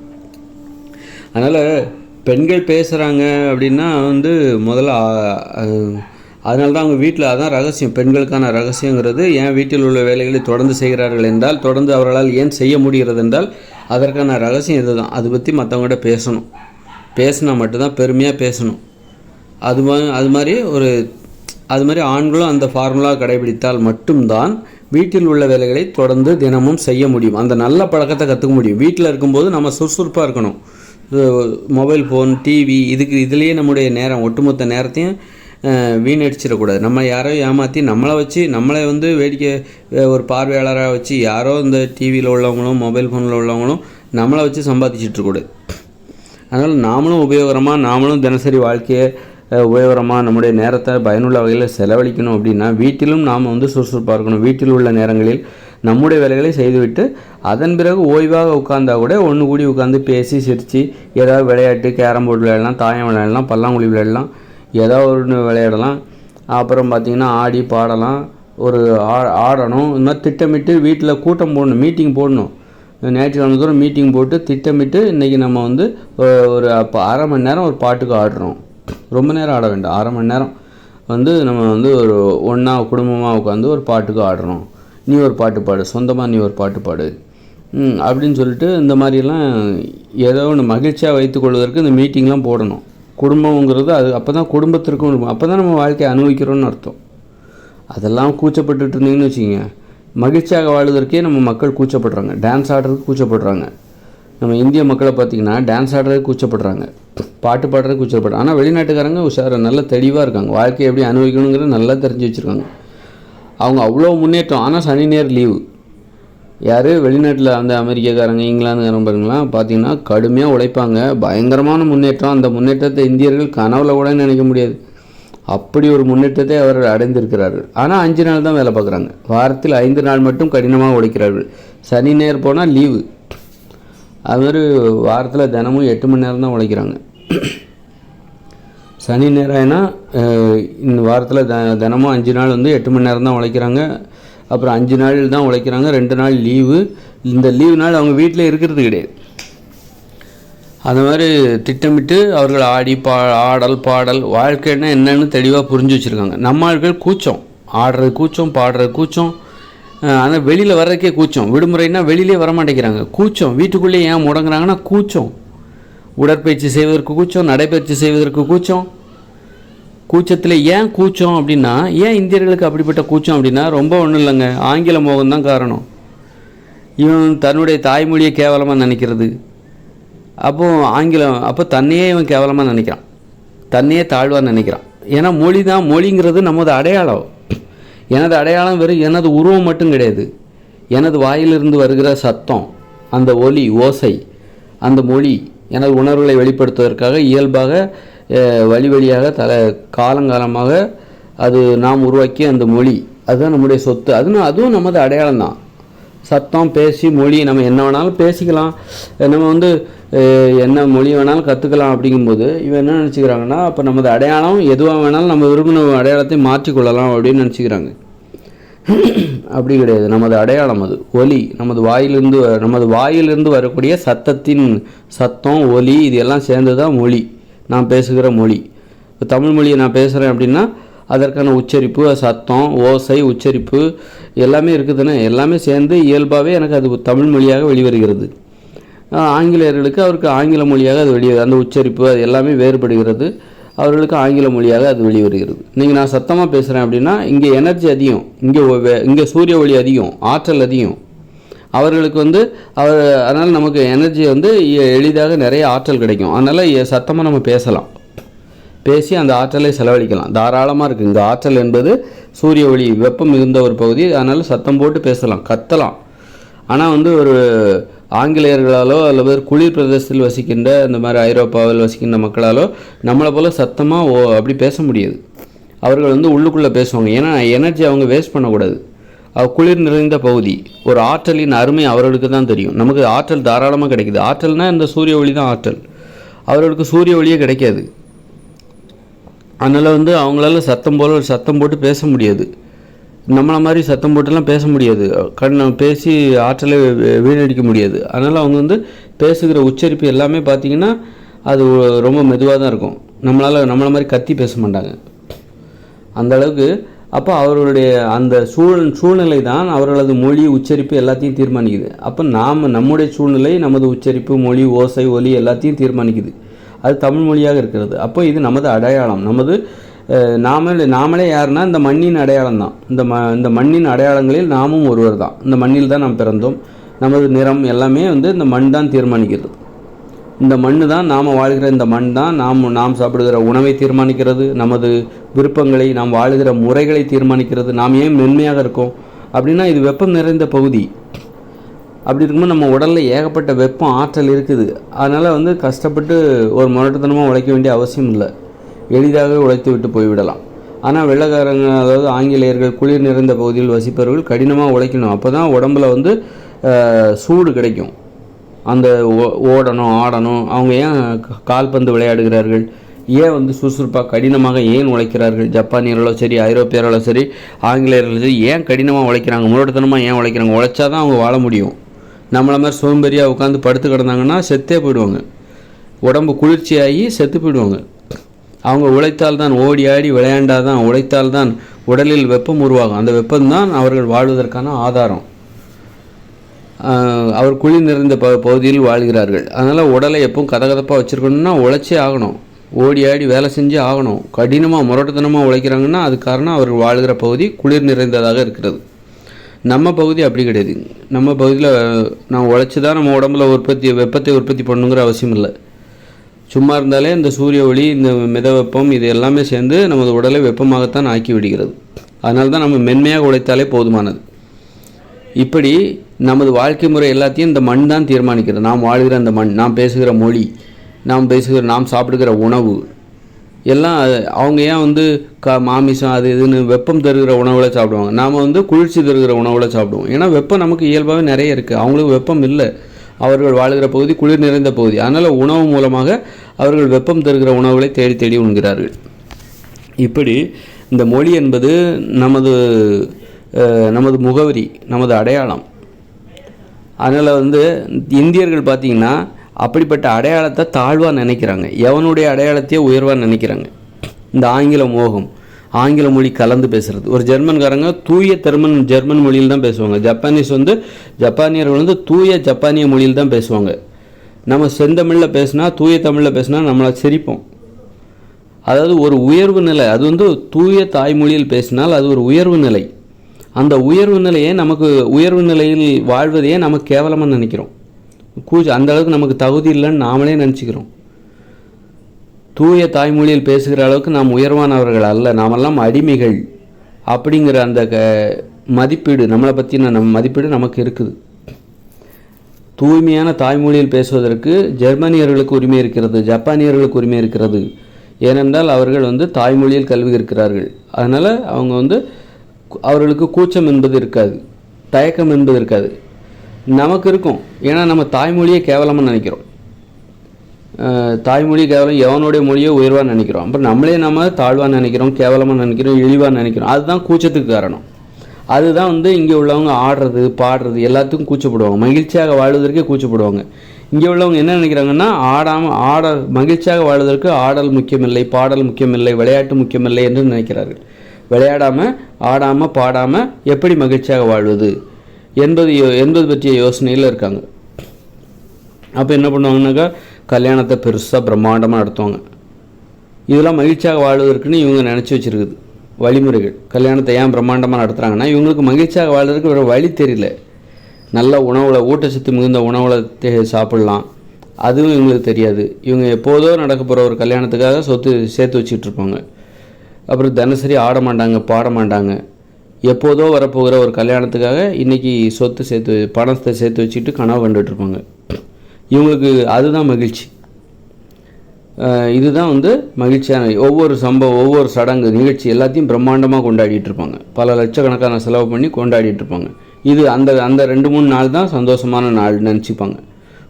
அதனால் பெண்கள் பேசுகிறாங்க அப்படின்னா முதல்ல அதனால தான் அவங்க வீட்டில் அதான் ரகசியம். பெண்களுக்கான ரகசியங்கிறது ஏன் வீட்டில் உள்ள வேலைகளை தொடர்ந்து செய்கிறார்கள் என்றால், தொடர்ந்து அவர்களால் ஏன் செய்ய முடிகிறது என்றால் அதற்கான ரகசியம் இது தான். அதை பற்றி மற்றவங்கள்ட்ட பேசணும். பேசினா மட்டும்தான் பெருமையாக பேசணும். அது மாதிரி ஆண்களும் அந்த ஃபார்முலா கடைபிடித்தால் மட்டும்தான் வீட்டில் உள்ள வேலைகளை தொடர்ந்து தினமும் செய்ய முடியும். அந்த நல்ல பழக்கத்தை கற்றுக்க முடியும். வீட்டில் இருக்கும்போது நம்ம சுறுசுறுப்பாக இருக்கணும். மொபைல் ஃபோன், டிவி இதுலேயே நம்முடைய நேரம் ஒட்டுமொத்த நேரத்தையும் வீணடிச்சிடக்கூடாது. நம்ம யாரோ ஏமாற்றி நம்மளை வேடிக்கை ஒரு பார்வையாளராக வச்சு யாரோ இந்த டிவியில் உள்ளவங்களும் மொபைல் ஃபோனில் உள்ளவங்களும் நம்மளை வச்சு சம்பாதிச்சிட்ருக்கூடாது. அதனால் நாமளும் உபயோகரமாக, நாமளும் தினசரி வாழ்க்கையை உபயோகரமாக நம்முடைய நேரத்தை பயனுள்ள வகையில் செலவழிக்கணும். அப்படின்னா வீட்டிலும் நாம் சுறுசுறுப்பாக இருக்கணும். வீட்டில் உள்ள நேரங்களில் நம்முடைய வேலைகளை செய்துவிட்டு அதன் பிறகு ஓய்வாக உட்கார்ந்தா கூட ஒன்று கூடி உட்காந்து பேசி சிரித்து ஏதாவது விளையாட்டு, கேரம் போர்டு விளையாடலாம், தாயம் விளையாடலாம், பல்லாங்குழி விளையாடலாம், ஏதாவது ஒன்று விளையாடலாம். அப்புறம் பார்த்திங்கன்னா ஆடி பாடலாம், ஆடணும். இந்த மாதிரி திட்டமிட்டு வீட்டில் கூட்டம் போடணும், மீட்டிங் போடணும். ஞாயிற்றுக்கிழமை தூரம் மீட்டிங் போட்டு திட்டமிட்டு இன்றைக்கி நம்ம ஒரு அரை மணி நேரம் ஒரு பாட்டுக்கு ஆடுறோம். ரொம்ப நேரம் ஆட வேண்டாம். அரை மணி நேரம் நம்ம ஒரு ஒன்றா குடும்பமாக உட்காந்து ஒரு பாட்டுக்கு ஆடுறோம். நீ ஒரு பாட்டு பாடு, சொந்தமாக நீ ஒரு பாட்டு பாடு அப்படின்னு சொல்லிட்டு இந்த மாதிரிலாம் ஏதோ ஒன்று மகிழ்ச்சியாக வைத்துக்கொள்வதற்கு இந்த மீட்டிங்லாம் போடணும். குடும்பங்கிறது அது அப்போ தான் குடும்பத்திற்கும் இருக்கும். அப்போ தான் நம்ம வாழ்க்கையை அனுபவிக்கிறோன்னு அர்த்தம். அதெல்லாம் கூச்சப்பட்டுட்டு இருந்தீங்கன்னு வச்சுக்கோங்க, மகிழ்ச்சியாக வாழ்வதற்கே நம்ம மக்கள் கூச்சப்படுறாங்க. டான்ஸ் ஆடுறதுக்கு கூச்சப்படுறாங்க. நம்ம இந்திய மக்களை பார்த்திங்கன்னா டான்ஸ் ஆடுறதுக்கு கூச்சப்படுறாங்க, பாட்டு பாடுறதுக்கு கூச்சப்படுறாங்க. ஆனால் வெளிநாட்டுக்காரங்க உஷாராக நல்லா தெளிவாக இருக்காங்க. வாழ்க்கையை எப்படி அனுபவிக்கணுங்கிறது நல்லா தெரிஞ்சு வச்சுருக்காங்க. அவங்க அவ்வளோ முன்னேற்றம். ஆனால் சனி நேர் லீவு. யார் வெளிநாட்டில் அந்த அமெரிக்காக்காரங்க, இங்கிலாந்துக்காரங்க பாருங்களாம் பார்த்திங்கன்னா கடுமையாக உழைப்பாங்க, பயங்கரமான முன்னேற்றம். அந்த முன்னேற்றத்தை இந்தியர்கள் கனவுல கூட நினைக்க முடியாது. அப்படி ஒரு முன்னேற்றத்தை அவர்கள் அடைந்திருக்கிறார்கள். ஆனால் 5 நாள் தான் வேலை பார்க்குறாங்க. வாரத்தில் 5 நாள் மட்டும் கடினமாக உழைக்கிறார்கள். சனி நேர் போனால் லீவு. அதுமாதிரி வாரத்தில் தினமும் 8 மணி நேரம் தான் உழைக்கிறாங்க. சனி நேரம்னா இந்த வாரத்தில் தினமும் 5 நாள் 8 மணி நேரம் தான் உழைக்கிறாங்க. அப்புறம் 5 நாள் தான் உழைக்கிறாங்க, 2 நாள் லீவு. இந்த லீவு நாள் அவங்க வீட்டில் இருக்கிறது கிடையாது. அந்த மாதிரி திட்டமிட்டு அவர்கள் ஆடல் பாடல் வாழ்க்கைன்னா என்னன்னு தெளிவாக புரிஞ்சு வச்சுருக்காங்க. நம்ம ஆட்கள் கூச்சம், ஆடுறது கூச்சம், பாடுறது கூச்சம், ஆனால் வெளியில் வர்றதுக்கே கூச்சம். விடுமுறைன்னா வெளியிலே வரமாட்டேங்கிறாங்க, கூச்சம். வீட்டுக்குள்ளேயே ஏன் முடங்குறாங்கன்னா கூச்சம். உடற்பயிற்சி செய்வதற்கு கூச்சம், நடைப்பயிற்சி செய்வதற்கு கூச்சம். கூச்சத்தில் ஏன் கூச்சம் அப்படின்னா, ஏன் இந்தியர்களுக்கு அப்படிப்பட்ட கூச்சம் அப்படின்னா, ரொம்ப ஒன்றும் இல்லைங்க, ஆங்கில மோகம் தான் காரணம். இவன் தன்னுடைய தாய்மொழியை கேவலமாக நினைக்கிறது. அப்போ தன்னையே இவன் கேவலமாக நினைக்கிறான், தன்னையே தாழ்வாக நினைக்கிறான். ஏன்னா மொழிங்கிறது நமது அடையாளம். எனது அடையாளம் வெறும் எனது உருவம் மட்டும் கிடையாது. எனது வாயிலிருந்து வருகிற சத்தம், அந்த ஒலி ஓசை, அந்த மொழி எனது உணர்வுகளை வெளிப்படுத்துவதற்காக இயல்பாக வழியாக காலங்காலமாக அது நாம் உருவாக்கிய அந்த மொழி, அதுதான் நம்முடைய சொத்து. அதுவும் நமது அடையாளம் தான். சத்தம், பேசி, மொழி, நம்ம என்ன வேணாலும் பேசிக்கலாம், நம்ம என்ன மொழி வேணாலும் கற்றுக்கலாம். அப்படிங்கும்போது இவன் என்ன நினச்சிக்கிறாங்கன்னா, அப்போ நமது அடையாளம் எதுவாக வேணாலும் நம்ம விரும்பின அடையாளத்தை மாற்றிக்கொள்ளலாம் அப்படின்னு நினச்சிக்கிறாங்க. அப்படி கிடையாது. நமது அடையாளம் அது ஒலி. நமது வாயிலிருந்து வரக்கூடிய சத்தம், ஒலி, இது எல்லாம் சேர்ந்து தான் மொழி, நான் பேசுகிற மொழி. இப்போ தமிழ் மொழியை நான் பேசுகிறேன் அப்படின்னா அதற்கான உச்சரிப்பு, சத்தம், ஓசை, உச்சரிப்பு எல்லாமே இருக்குதுன்னு எல்லாமே சேர்ந்து இயல்பாகவே எனக்கு அது தமிழ் மொழியாக வெளிவருகிறது. ஆங்கிலேயர்களுக்கு அவருக்கு ஆங்கில மொழியாக அது அந்த உச்சரிப்பு அது எல்லாமே வேறுபடுகிறது. அவர்களுக்கு ஆங்கில மொழியாக அது வெளிவருகிறது. இன்றைக்கி நான் சத்தமாக பேசுகிறேன் அப்படின்னா இங்கே எனர்ஜி அதிகம், இங்கே சூரிய ஒளி அதிகம், ஆற்றல் அதிகம். அவர்களுக்கு அதனால் நமக்கு எனர்ஜி எளிதாக நிறைய ஆற்றல் கிடைக்கும். அதனால் சத்தமாக நம்ம பேசி அந்த ஆற்றலை செலவழிக்கலாம், தாராளமாக இருக்குது. இந்த ஆற்றல் என்பது சூரிய ஒளி, வெப்பம் மிகுந்த ஒரு பகுதி. அதனால் சத்தம் போட்டு பேசலாம், கத்தலாம். ஆனால் ஒரு ஆங்கிலேயர்களாலோ அல்லது குளிர் பிரதேசத்தில் வசிக்கின்ற இந்த மாதிரி ஐரோப்பாவில் வசிக்கின்ற மக்களாலோ நம்மளை போல் சத்தமாக அப்படி பேச முடியாது. அவர்கள் உள்ளுக்குள்ளே பேசுவாங்க. ஏன்னா எனர்ஜி அவங்க வேஸ்ட் பண்ணக்கூடாது. குளிர் நிறைந்த பகுதி, ஒரு ஆற்றலின் அருமை அவர்களுக்கு தான் தெரியும். நமக்கு ஆற்றல் தாராளமாக கிடைக்குது. ஆற்றல்னால் இந்த சூரிய ஒளி தான் ஆற்றல். அவர்களுக்கு சூரிய ஒளியே கிடைக்காது. அதனால் அவங்களால சத்தம் போட்டு பேச முடியாது. நம்மளை மாதிரி சத்தம் போட்டுலாம் பேச முடியாது, பேசி ஆற்றலை வீணடிக்க முடியாது. அதனால் அவங்க வந்து பேசுகிற உச்சரிப்பு எல்லாமே பார்த்திங்கன்னா அது ரொம்ப மெதுவாக தான் இருக்கும். நம்மளை மாதிரி கத்தி பேச மாட்டாங்க அந்த அளவுக்கு. அப்போ அவர்களுடைய அந்த சூழ்நிலை தான் அவர்களது மொழி உச்சரிப்பு எல்லாத்தையும் தீர்மானிக்குது. அப்போ நம்முடைய சூழ்நிலை நமது உச்சரிப்பு, மொழி, ஓசை, ஒலி எல்லாத்தையும் தீர்மானிக்குது. அது தமிழ் மொழியாக இருக்கிறது. அப்போ இது நமது அடையாளம். நாமளே யாருன்னா இந்த மண்ணின் அடையாளம் தான். இந்த மண்ணின் அடையாளங்களில் நாமும் ஒருவர் தான். இந்த மண்ணில் தான் நாம் பிறந்தோம். நமது நிறம் எல்லாமே வந்து இந்த மண் தான் தீர்மானிக்கிறது. இந்த மண் தான் நாம் வாழ்கிற இந்த மண் தான் நாம் சாப்பிடுகிற உணவை தீர்மானிக்கிறது. நமது விருப்பங்களை, நாம் வாழ்கிற முறைகளை தீர்மானிக்கிறது. நாம் ஏன் மென்மையாக இருக்கோம் அப்படின்னா இது வெப்பம் நிறைந்த பகுதி. அப்படி இருக்கும்போது நம்ம உடலில் ஏகப்பட்ட வெப்பம் ஆற்றல் இருக்குது. அதனால் வந்து கஷ்டப்பட்டு ஒரு முரட்டுத்தனமாக உழைக்க வேண்டிய அவசியம் இல்லை. எளிதாக உழைத்து விட்டு போய்விடலாம். ஆனால் வெள்ளைக்காரங்க, அதாவது ஆங்கிலேயர்கள், குளிர் நிறைந்த பகுதியில் வசிப்பவர்கள் கடினமாக உழைக்கணும். அப்போ தான் உடம்பில் வந்து சூடு கிடைக்கும். அந்த ஓடணும், ஆடணும். அவங்க ஏன் கால்பந்து விளையாடுகிறார்கள், ஏன் வந்து சுறுசுறுப்பாக கடினமாக ஏன் உழைக்கிறார்கள்? ஜப்பானியர்களோ சரி, ஐரோப்பியர்களோ சரி, ஆங்கிலேயர்களோ சரி, ஏன் கடினமாக உழைக்கிறாங்க, முரட்டுத்தனமாக ஏன் உழைக்கிறாங்க? உழைச்சா தான் அவங்க வாழ முடியும். நம்மளை மாதிரி சோம்பேறியாக உட்காந்து படுத்து கிடந்தாங்கன்னா செத்தே போயிடுவாங்க. உடம்பு குளிர்ச்சியாகி செத்து போயிடுவாங்க. அவங்க உழைத்தால்தான், ஓடி ஆடி விளையாண்டாதான், உழைத்தால்தான் உடலில் வெப்பம் உருவாகும். அந்த வெப்பம்தான் அவர்கள் வாழ்வதற்கான ஆதாரம். அவர் குளிர் நிறைந்த பகுதியில் வாழ்கிறார்கள். அதனால் உடலை எப்பவும் கதகதப்பாக வச்சுருக்கணும்னா உழைச்சே ஆகணும். ஓடி ஆடி வேலை செஞ்சே ஆகணும். கடினமாக முரட்டுத்தனமாக உழைக்கிறாங்கன்னா அது காரணம் அவர்கள் வாழ்கிற பகுதி குளிர் நிறைந்ததாக இருக்கிறது. நம்ம பகுதி அப்படி கிடையாது. நம்ம பகுதியில் நான் உழைச்சி தான் நம்ம உடம்புல வெப்பத்தை உற்பத்தி பண்ணணுங்கிற அவசியம் இல்லை. சும்மா இருந்தாலே இந்த சூரிய ஒளி, இந்த மித வெப்பம், இது எல்லாமே சேர்ந்து நமது உடலை வெப்பமாகத்தான் ஆக்கி விடுகிறது. அதனால தான் நம்ம மென்மையாக உழைத்தாலே போதுமானது. இப்படி நமது வாழ்க்கை முறை எல்லாத்தையும் இந்த மண் தான் தீர்மானிக்கிறது. நாம் வாழ்கிற அந்த மண், நாம் பேசுகிற மொழி, நாம் சாப்பிடுகிற உணவு எல்லாம். அவங்க ஏன் வந்து மாமிசம் அது இதுன்னு வெப்பம் தருகிற உணவுகளை சாப்பிடுவாங்க, நாம் வந்து குளிர்ச்சி தருகிற உணவுகளை சாப்பிடுவோம். ஏன்னா வெப்பம் நமக்கு இயல்பாகவே நிறைய இருக்குது, அவங்களுக்கு வெப்பம் இல்லை. அவர்கள் வாழ்கிற பகுதி குளிர் நிறைந்த பகுதி. அதனால் உணவு மூலமாக அவர்கள் வெப்பம் தருகிற உணவுகளை தேடி தேடி உண்கிறார்கள். இப்படி இந்த மொழி என்பது நமது முகவரி, நமது அடையாளம். அதனால் வந்து இந்தியர்கள் பார்த்திங்கன்னா அப்படிப்பட்ட அடையாளத்தை தாழ்வாக நினைக்கிறாங்க. எவனுடைய அடையாளத்தையே உயர்வாக நினைக்கிறாங்க. இந்த ஆங்கில மோகம், ஆங்கில மொழி கலந்து பேசுகிறது. ஒரு ஜெர்மன்காரங்க தூய ஜெர்மன் மொழியில் தான் பேசுவாங்க. ஜப்பானியர்கள் வந்து தூய ஜப்பானிய மொழியில் தான் பேசுவாங்க. நம்ம செந்தமிழில் பேசினா, தூய தமிழில் பேசினா நம்மளை சிரிப்போம். அதாவது ஒரு உயர்வு நிலை. அது வந்து தூய தாய்மொழியில் பேசினால் அது ஒரு உயர்வு நிலை. அந்த உயர்வு நிலையை உயர்வு நிலையில் வாழ்வதையே நமக்கு கேவலமாக நினைக்கிறோம். அந்த அளவுக்கு நமக்கு தகுதி இல்லைன்னு நாமளே நினச்சிக்கிறோம். தூய தாய்மொழியில் பேசுகிற அளவுக்கு நாம் உயர்வானவர்கள் அல்ல, நாமெல்லாம் அடிமைகள் அப்படிங்கிற அந்த மதிப்பீடு, நம்மளை பற்றின மதிப்பீடு நமக்கு இருக்குது. தூய்மையான தாய்மொழியில் பேசுவதற்கு ஜெர்மனியர்களுக்கு உரிமை இருக்கிறது, ஜப்பானியர்களுக்கு உரிமை இருக்கிறது. ஏனென்றால் அவர்கள் வந்து தாய்மொழியில் கல்வி இருக்கிறார்கள். அதனால் அவங்க வந்து அவர்களுக்கு கூச்சம் என்பது இருக்காது, தயக்கம் என்பது இருக்காது. நமக்கு இருக்கும். ஏன்னா நம்ம தாய்மொழியை கேவலமாக நினைக்கிறோம். தாய்மொழி கேவலம், எவனுடைய மொழியை உயர்வாக நினைக்கிறோம். அப்புறம் நம்ம தாழ்வாக நினைக்கிறோம், கேவலமாக நினைக்கிறோம், இழிவாக நினைக்கிறோம். அதுதான் கூச்சத்துக்கு காரணம். அதுதான் வந்து இங்கே உள்ளவங்க ஆடுறது, பாடுறது எல்லாத்துக்கும் கூச்சப்படுவாங்க. மகிழ்ச்சியாக வாழ்வதற்கே கூச்சப்படுவாங்க. இங்கே உள்ளவங்க என்ன நினைக்கிறாங்கன்னா, மகிழ்ச்சியாக வாழ்வதற்கு ஆடல் முக்கியமில்லை, பாடல் முக்கியமில்லை, விளையாட்டு முக்கியமில்லை என்று நினைக்கிறார்கள். விளையாடாமல், ஆடாமல், பாடாமல் எப்படி மகிழ்ச்சியாக வாழ்வது என்பது பற்றிய யோசனையில் இருக்காங்க. அப்போ என்ன பண்ணுவாங்கன்னாக்கா, கல்யாணத்தை பெருசாக பிரம்மாண்டமாக நடத்துவாங்க. இதெல்லாம் மகிழ்ச்சியாக வாழ்வதற்குன்னு இவங்க நினச்சி வச்சுருக்குது வழிமுறைகள். கல்யாணத்தை ஏன் பிரம்மாண்டமாக நடத்துகிறாங்கன்னா, இவங்களுக்கு மகிழ்ச்சியாக வாழ்வதற்கு வேறு வழி தெரியல. நல்ல உணவில், ஊட்டச்சத்து மிகுந்த உணவில் சாப்பிட்லாம், அதுவும் இவங்களுக்கு தெரியாது. இவங்க எப்போதோ நடக்க போகிற ஒரு கல்யாணத்துக்காக சொத்து சேர்த்து வச்சுட்ருப்பாங்க. அப்புறம் தினசரி ஆட மாட்டாங்க, பாட மாட்டாங்க. எப்போதோ வரப்போகிற ஒரு கல்யாணத்துக்காக இன்றைக்கி பணத்தை சேர்த்து வச்சுட்டு கனவு கண்டுட்ருப்பாங்க. இவங்களுக்கு அதுதான் மகிழ்ச்சி. இதுதான் வந்து மகிழ்ச்சியான ஒவ்வொரு ஒவ்வொரு சடங்கு, நிகழ்ச்சி எல்லாத்தையும் பிரம்மாண்டமாக கொண்டாடிட்டு இருப்பாங்க. பல லட்சக்கணக்கான செலவு பண்ணி கொண்டாடிட்டு இருப்பாங்க. இது அந்த 2-3 நாள் தான் சந்தோஷமான நாள் நினச்சிப்பாங்க.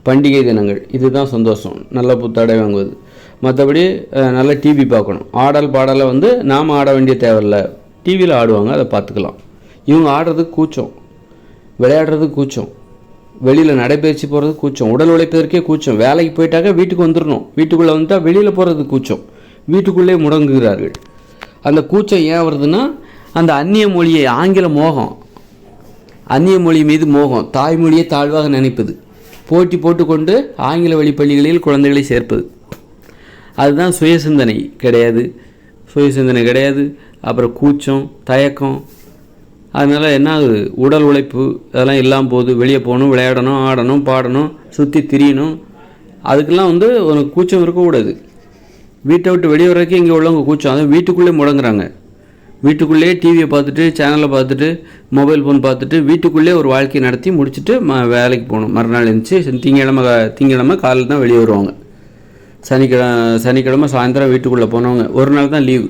பண்டிகை தினங்கள், இதுதான் சந்தோஷம், நல்ல புத்தாடை வாங்குவது. மற்றபடி நல்ல டிவி பார்க்கணும். ஆடல் பாடலை வந்து நாம் ஆட வேண்டிய தேவையில்லை, டிவியில் ஆடுவாங்க, அதை பார்த்துக்கலாம். இவங்க ஆடுறதுக்கு கூச்சம், விளையாடுறதுக்கு கூச்சம், வெளியில் நடைபயிற்சி போகிறது கூச்சம், உடல் உழைப்பதற்கே கூச்சம். வேலைக்கு போயிட்டாக்க வீட்டுக்கு வந்துடணும், வீட்டுக்குள்ளே வந்துட்டால் வெளியில் போகிறது கூச்சம், வீட்டுக்குள்ளே முடங்குகிறார்கள். அந்த கூச்சம் ஏன் வருதுன்னா அந்த அந்நிய மொழியை, ஆங்கில மோகம், அந்நிய மொழி மீது மோகம், தாய்மொழியை தாழ்வாக நினைப்பது, போட்டி போட்டுக்கொண்டு ஆங்கில வழி பள்ளிகளில் குழந்தைகளை சேர்ப்பது. அதுதான் சுயசிந்தனை கிடையாது, சுயசிந்தனை கிடையாது. அப்புறம் கூச்சம், தயக்கம். அதனால் என்ன ஆகுது, உடல் உழைப்பு அதெல்லாம் இல்லாமல் போகுது. வெளியே போகணும், விளையாடணும், ஆடணும், பாடணும், சுற்றி திரியணும். அதுக்கெல்லாம் உனக்கு கூச்சம் இருக்கக்கூடாது. வீட்டை விட்டு வெளியே வர்றதுக்கே இங்கே உள்ளவங்க கூச்சம். அதுவும் வீட்டுக்குள்ளே முடங்குறாங்க. வீட்டுக்குள்ளேயே டிவியை பார்த்துட்டு, சேனலை பார்த்துட்டு, மொபைல் ஃபோன் பார்த்துட்டு வீட்டுக்குள்ளே ஒரு வாழ்க்கையை நடத்தி முடிச்சுட்டு வேலைக்கு போகணும். மறுநாள் எழுந்துச்சு திங்கக்கிழமை காலையில் தான் வெளியே வருவாங்க. சனிக்கிழமை சாயந்தரம் வீட்டுக்குள்ளே போனவங்க ஒரு நாள் தான் லீவு.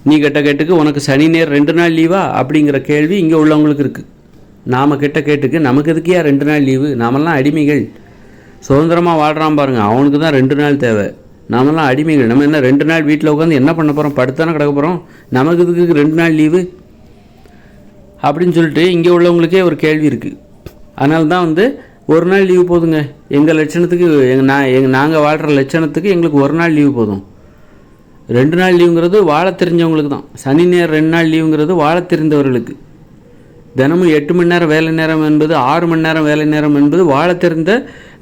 நீ கேட்டுக்கு உனக்கு சனி நேர் 2 நாள் லீவா அப்படிங்கிற கேள்வி இங்கே உள்ளவங்களுக்கு இருக்குது. நாம் கேட்டுக்கு நமக்கு எதுக்கியா 2 நாள் லீவு? நாமெல்லாம் அடிமைகள். சுதந்திரமாக வாழ்கிறான் பாருங்கள், அவனுக்கு தான் 2 நாள் தேவை. நாமெல்லாம் அடிமைகள். நம்ம என்ன 2 நாள் வீட்டில் உட்காந்து என்ன பண்ண போகிறோம்? படுத்தானே கிடக்க போகிறோம். நமக்கு இதுக்கு 2 நாள் லீவு அப்படின்னு சொல்லிட்டு இங்கே உள்ளவங்களுக்கே ஒரு கேள்வி இருக்குது. அதனால தான் ஒரு நாள் லீவு போதுங்க. எங்கள் லட்சணத்துக்கு நாங்கள் வாழ்கிற லட்சணத்துக்கு எங்களுக்கு ஒரு நாள் லீவு போதும். 2 நாள் லீவுங்கிறது வாழ தெரிஞ்சவங்களுக்கு தான். சனி நேரம் 2 நாள் லீவுங்கிறது வாழ தெரிந்தவர்களுக்கு. தினமும் 8 மணி நேரம் வேலை நேரம் என்பது, 6 மணி நேரம் வேலை நேரம் என்பது வாழ தெரிந்த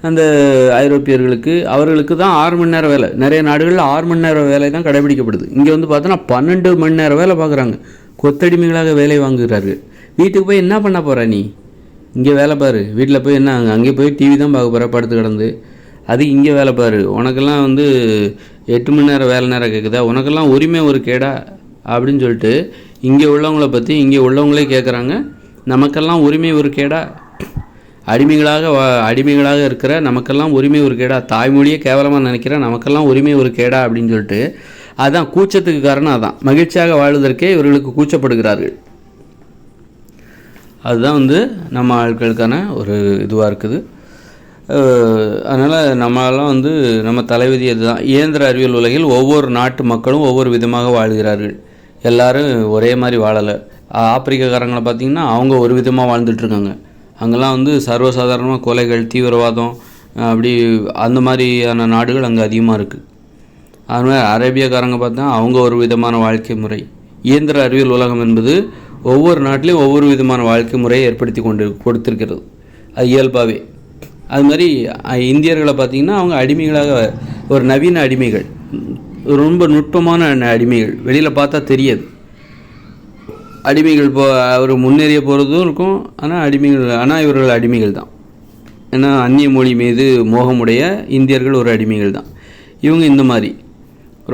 அந்த ஐரோப்பியர்களுக்கு, அவர்களுக்கு தான் 6 மணி நேரம் வேலை. நிறைய நாடுகளில் 6 மணி நேரம் வேலை தான் கடைபிடிக்கப்படுது. இங்கே பார்த்தோன்னா 12 மணி நேரம் வேலை பார்க்குறாங்க. கொத்தடிமைகளாக வேலை வாங்குகிறார்கள். வீட்டுக்கு போய் என்ன பண்ண போகிற நீ? இங்கே வேலை பாரு. வீட்டில் போய் என்ன, அங்கே போய் டிவி தான் பார்க்க போகிற படுத்து கிடந்து. அதுக்கு இங்கே வேலை பாரு. உனக்கெல்லாம் 8 மணி நேரம் வேலை நேரம் கேட்குதா? உனக்கெல்லாம் உரிமை ஒரு கேடா அப்படின்னு சொல்லிட்டு இங்கே உள்ளவங்கள பற்றி இங்கே உள்ளவங்களே கேட்குறாங்க. நமக்கெல்லாம் உரிமை ஒரு கேடா? அடிமைகளாக இருக்கிற நமக்கெல்லாம் உரிமை ஒரு கேடா? தாய்மொழியே கேவலமாக நினைக்கிற நமக்கெல்லாம் உரிமை ஒரு கேடா அப்படின்னு சொல்லிட்டு, அதான் கூச்சத்துக்கு காரணம். அதான் மகிழ்ச்சியாக வாழ்வதற்கே இவர்களுக்கு கூச்சப்படுகிறார்கள். அதுதான் நம்ம ஆட்களுக்கான ஒரு இதுவாக இருக்குது. அதனால் நம்மளாம் நம்ம தலைவிதி அதுதான். இயந்திர அறிவியல் உலகில் ஒவ்வொரு நாட்டு மக்களும் ஒவ்வொரு விதமாக வாழ்கிறார்கள். எல்லோரும் ஒரே மாதிரி வாழலை. ஆப்பிரிக்காக்காரங்களை பார்த்திங்கன்னா அவங்க ஒரு விதமாக வாழ்ந்துட்டுருக்காங்க. அங்கெல்லாம் சர்வசாதாரணமாக கொலைகள், தீவிரவாதம், அப்படி அந்த மாதிரியான நாடுகள் அங்கே அதிகமாக இருக்குது. அதுமாதிரி அரேபியக்காரங்க பார்த்தா அவங்க ஒரு விதமான வாழ்க்கை முறை. இயந்திர அறிவியல் உலகம் என்பது ஒவ்வொரு நாட்டிலையும் ஒவ்வொரு விதமான வாழ்க்கை முறையை ஏற்படுத்தி கொடுத்துருக்கிறது. அது இயல்பாகவே. அது மாதிரி இந்தியர்களை பார்த்திங்கன்னா அவங்க அடிமைகளாக, ஒரு நவீன அடிமைகள், ரொம்ப நுட்பமான அடிமைகள். வெளியில் பார்த்தா தெரியாது. அடிமைகள் ஒரு முன்னேறிய போகிறதும் இருக்கும். ஆனால் இவர்கள் அடிமைகள் தான். ஏன்னா அந்நிய மொழி மீது மோகமுடைய இந்தியர்கள் ஒரு அடிமைகள் தான். இவங்க இந்த மாதிரி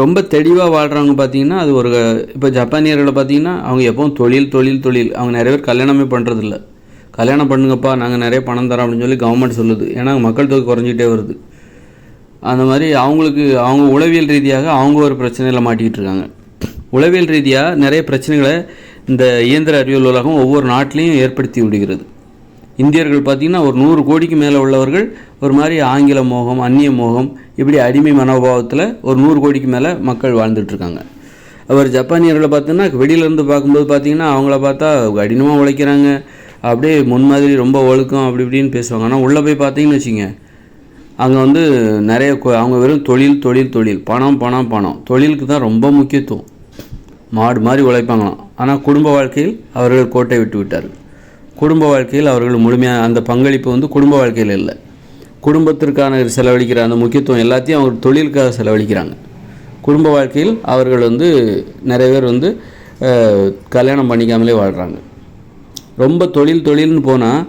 ரொம்ப தெளிவாக வாழ்கிறவங்க பார்த்திங்கன்னா அது ஒரு, இப்போ ஜப்பானியர்களை பார்த்திங்கன்னா அவங்க எப்பவும் தொழில். அவங்க நிறைய பேர் கல்யாணமே பண்ணுறதில்ல. கல்யாணம் பண்ணுங்கப்பா, நாங்கள் நிறைய பணம் தரோம் அப்படின்னு சொல்லி கவர்மெண்ட் சொல்லுது. ஏன்னா மக்கள் தொகை குறைஞ்சிட்டே வருது. அந்த மாதிரி அவங்க உளவியல் ரீதியாக அவங்க ஒரு பிரச்சனையில் மாட்டிக்கிட்டு இருக்காங்க. உளவியல் ரீதியாக நிறைய பிரச்சனைகளை இந்த இயந்திர அறிவியல் உலகம் ஒவ்வொரு நாட்டிலையும் ஏற்படுத்தி விடுகிறது. இந்தியர்கள் பார்த்திங்கன்னா ஒரு 100 கோடிக்கு மேலே உள்ளவர்கள் ஒரு மாதிரி ஆங்கில மோகம், அந்நிய மோகம், இப்படி அடிமை மனோபாவத்தில் ஒரு 100 கோடிக்கு மேலே மக்கள் வாழ்ந்துட்டுருக்காங்க. அவர் ஜப்பானியர்களை பார்த்தோன்னா வெளியிலேருந்து பார்க்கும்போது பார்த்திங்கன்னா அவங்கள பார்த்தா கடினமாக உழைக்கிறாங்க, அப்படியே முன்மாதிரி ரொம்ப ஒழுக்கம் அப்படி இப்படின்னு பேசுவாங்க. ஆனால் உள்ளே போய் பார்த்தீங்கன்னு வச்சுங்க, அங்கே நிறைய அவங்க வெறும் தொழில், பணம், தொழிலுக்கு தான் ரொம்ப முக்கியத்துவம். மாடு மாதிரி உழைப்பாங்களாம். ஆனால் குடும்ப வாழ்க்கையில் அவர்கள் கோட்டை விட்டு விட்டார்கள். குடும்ப வாழ்க்கையில் அவர்கள் முழுமையாக அந்த பங்களிப்பு குடும்ப வாழ்க்கையில் இல்லை. குடும்பத்திற்கான செலவழிக்கிற அந்த முக்கியத்துவம் எல்லாத்தையும் அவங்க தொழிலுக்காக செலவழிக்கிறாங்க. குடும்ப வாழ்க்கையில் அவர்கள் நிறைய பேர் கல்யாணம் பண்ணிக்காமலே வாழ்கிறாங்க. ரொம்ப தொழில்னு போனால்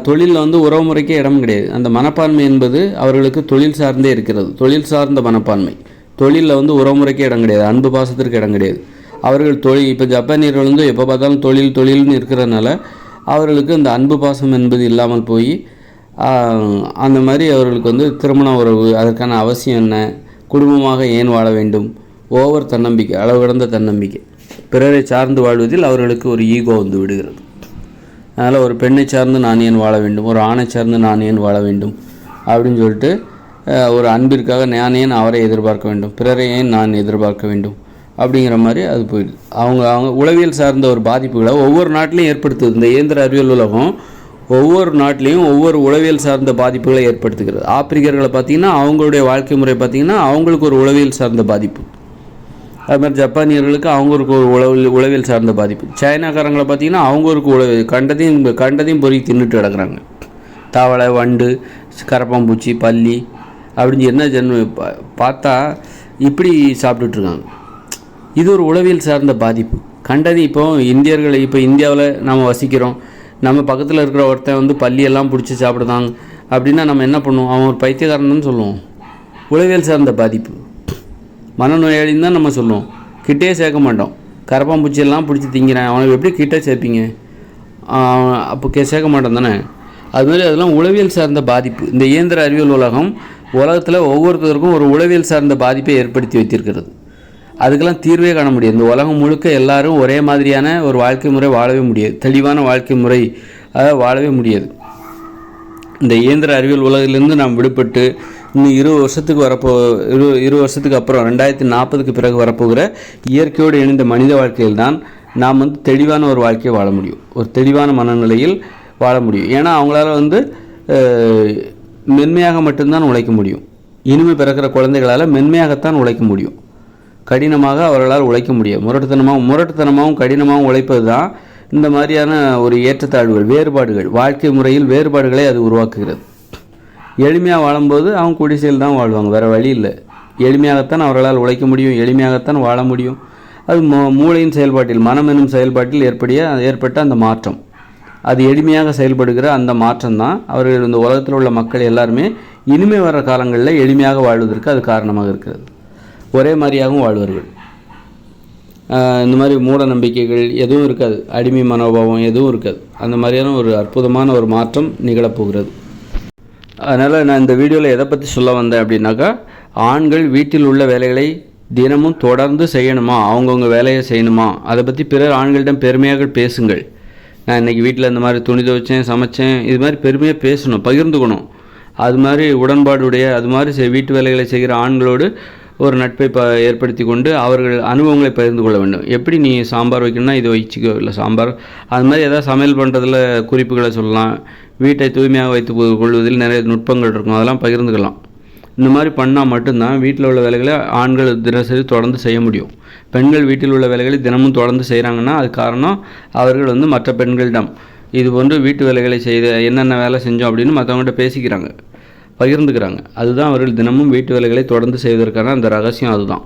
தொழிலில் உறவு முறைக்கே இடம் கிடையாது. அந்த மனப்பான்மை என்பது அவர்களுக்கு தொழில் சார்ந்தே இருக்கிறது. தொழில் சார்ந்த மனப்பான்மை. தொழிலில் உறவு முறைக்கே இடம் கிடையாது. அன்பு பாசத்திற்கு இடம் கிடையாது. அவர்கள் இப்போ ஜப்பானியர்கள் எப்போ பார்த்தாலும் தொழில்னு இருக்கிறதுனால அவர்களுக்கு அந்த அன்பு பாசம் என்பது இல்லாமல் போய் அந்த மாதிரி அவர்களுக்கு திருமண உறவு, அதற்கான அவசியம் என்ன, குடும்பமாக ஏன் வாழ வேண்டும், ஓவர் தன்னம்பிக்கை, அளவு கடந்த தன்னம்பிக்கை, பிறரை சார்ந்து வாழ்வதில் அவர்களுக்கு ஒரு ஈகோ விடுகிறது. அதனால் ஒரு பெண்ணை சார்ந்து நான் ஏன் வாழ வேண்டும், ஒரு ஆணை சார்ந்து நான் ஏன் வாழ வேண்டும் அப்படின்னு சொல்லிட்டு ஒரு அன்பிற்காக நான் ஏன் அவரை எதிர்பார்க்க வேண்டும், பிறரை ஏன் நான் எதிர்பார்க்க வேண்டும் அப்படிங்கிற மாதிரி அது போயிடுது. அவங்க உளவியல் சார்ந்த ஒரு பாதிப்புகளை ஒவ்வொரு நாட்டிலையும் ஏற்படுத்துது. இந்த இயந்திர அறிவியல் உலகம் ஒவ்வொரு நாட்டிலையும் ஒவ்வொரு உளவியல் சார்ந்த பாதிப்புகளை ஏற்படுத்துகிறது. ஆப்பிரிக்கர்களை பார்த்திங்கன்னா அவங்களுடைய வாழ்க்கை முறை பார்த்திங்கன்னா அவங்களுக்கு ஒரு உளவியல் சார்ந்த பாதிப்பு. அது மாதிரி ஜப்பானியர்களுக்கு அவங்களுக்கு ஒரு உளவியல் சார்ந்த பாதிப்பு. சைனாக்காரங்களை பார்த்திங்கன்னா அவங்களுக்கு கண்டதையும் பொறி தின்னுட்டு கிடக்குறாங்க. தவளை, வண்டு, கரப்பாம்பூச்சி, பல்லி அப்படின்னு என்ன பார்த்தா இப்படி சாப்பிட்டுட்ருக்காங்க. இது ஒரு உளவியல் சார்ந்த பாதிப்பு. கண்டது இப்போ இந்தியாவில் நம்ம வசிக்கிறோம், நம்ம பக்கத்தில் இருக்கிற ஒருத்தன் பல்லியெல்லாம் பிடிச்சி சாப்பிடுதாங்க அப்படின்னா நம்ம என்ன பண்ணுவோம்? அவன் ஒரு பைத்தியக்காரன்னு சொல்லுவோம். உளவியல் சார்ந்த பாதிப்பு. மனநோயாளின்னு தான் நம்ம சொல்லுவோம். கிட்டே சேர்க்க மாட்டோம். கரப்பாம்பூச்சியெல்லாம் பிடிச்சி திங்கிறேன், அவனுக்கு எப்படி கிட்டே சேர்ப்பீங்க? அப்போ சேர்க்க மாட்டோம் தானே. அதுமாதிரி அதெல்லாம் உளவியல் சார்ந்த பாதிப்பு. இந்த இயந்திர அறிவியல் உலகத்தில் ஒவ்வொருத்தருக்கும் ஒரு உளவியல் சார்ந்த பாதிப்பை ஏற்படுத்தி வைத்திருக்கிறது. அதுக்கெல்லாம் தீர்வே காண முடியாது. இந்த உலகம் முழுக்க எல்லாரும் ஒரே மாதிரியான ஒரு வாழ்க்கை முறை வாழவே முடியாது. தெளிவான வாழ்க்கை முறை வாழவே முடியாது. இந்த இயந்திர அறிவியல் உலகிலிருந்து நாம் விடுபட்டு இன்னும் 20 வருஷத்துக்கு அப்புறம் 2040க்கு பிறகு வரப்போகிற இயற்கையோடு இணைந்த மனித வாழ்க்கையில் தான் நாம் தெளிவான ஒரு வாழ்க்கையை வாழ முடியும். ஒரு தெளிவான மனநிலையில் வாழ முடியும். ஏன்னா அவங்களால மென்மையாக மட்டும்தான் உழைக்க முடியும். இனிமே பிறக்கிற குழந்தைகளால் மென்மையாகத்தான் உழைக்க முடியும். கடினமாக அவர்களால் உழைக்க முடியாது. முரட்டுத்தனமாகவும் கடினமாகவும் உழைப்பது தான் இந்த மாதிரியான ஒரு ஏற்றத்தாழ்வுகள், வேறுபாடுகள், வாழ்க்கை முறையில் வேறுபாடுகளை அது உருவாக்குகிறது. எளிமையாக வாழும்போது அவங்க குடிசையில் தான் வாழ்வாங்க, வேறு வழி இல்லை. எளிமையாகத்தான் அவர்களால் உழைக்க முடியும், எளிமையாகத்தான் வாழ முடியும். அது மூளையின் செயல்பாட்டில், மனம் என்னும் செயல்பாட்டில் ஏற்பட்ட அந்த மாற்றம், அது எளிமையாக செயல்படுகிற அந்த மாற்றம் தான் அவர்கள் இந்த உலகத்தில் உள்ள மக்கள் எல்லாருமே இனிமே வர காலங்களில் எளிமையாக வாழ்வதற்கு அது காரணமாக இருக்கிறது. ஒரே மாதிரியாகவும் வாழ்வார்கள். இந்த மாதிரி மூட நம்பிக்கைகள் எதுவும் இருக்காது, அடிமை மனோபாவம் எதுவும் இருக்காது. அந்த மாதிரியான ஒரு அற்புதமான ஒரு மாற்றம் நிகழப்போகிறது. அதனால் நான் இந்த வீடியோவில் எதை பற்றி சொல்ல வந்தேன் அப்படின்னாக்கா, ஆண்கள் வீட்டில் உள்ள வேலைகளை தினமும் தொடர்ந்து செய்யணுமா, அவங்கவுங்க வேலையை செய்யணுமா, அதை பற்றி பிறர் ஆண்களிடம் பெருமையாக பேசுங்கள். நான் இன்றைக்கி வீட்டில் இந்த மாதிரி துணி துவைச்சேன், சமைச்சேன், இது மாதிரி பெருமையாக பேசணும், பகிர்ந்துக்கணும். அது மாதிரி உடன்பாடுடைய அது மாதிரி வீட்டு வேலைகளை செய்கிற ஆண்களோடு ஒரு நட்பை ஏற்படுத்தி கொண்டு அவர்கள் அனுபவங்களை பகிர்ந்து கொள்ள வேண்டும். எப்படி நீ சாம்பார் வைக்கணும்னா இது வச்சுக்கோ, இல்லை சாம்பார் அது மாதிரி ஏதாவது சமையல் பண்ணுறதுல குறிப்புகளை சொல்லலாம். வீட்டை தூய்மையாக வைத்து கொள்வதில் நிறைய நுட்பங்கள் இருக்கும், அதெல்லாம் பகிர்ந்துக்கலாம். இந்த மாதிரி பண்ணால் மட்டும்தான் வீட்டில் உள்ள வேலைகளை ஆண்கள் தினசரி தொடர்ந்து செய்ய முடியும். பெண்கள் வீட்டில் உள்ள வேலைகளை தினமும் தொடர்ந்து செய்கிறாங்கன்னா அது காரணம் அவர்கள் மற்ற பெண்களிடம் இது போன்று வீட்டு வேலைகளை செய்து என்னென்ன வேலை செஞ்சோம் அப்படின்னு மற்றவங்கள்ட்ட பேசிக்கிறாங்க, பகிர்ந்துக்கிறாங்க. அதுதான் அவர்கள் தினமும் வீட்டு வேலைகளை தொடர்ந்து செய்வதற்கான அந்த ரகசியம் அதுதான்.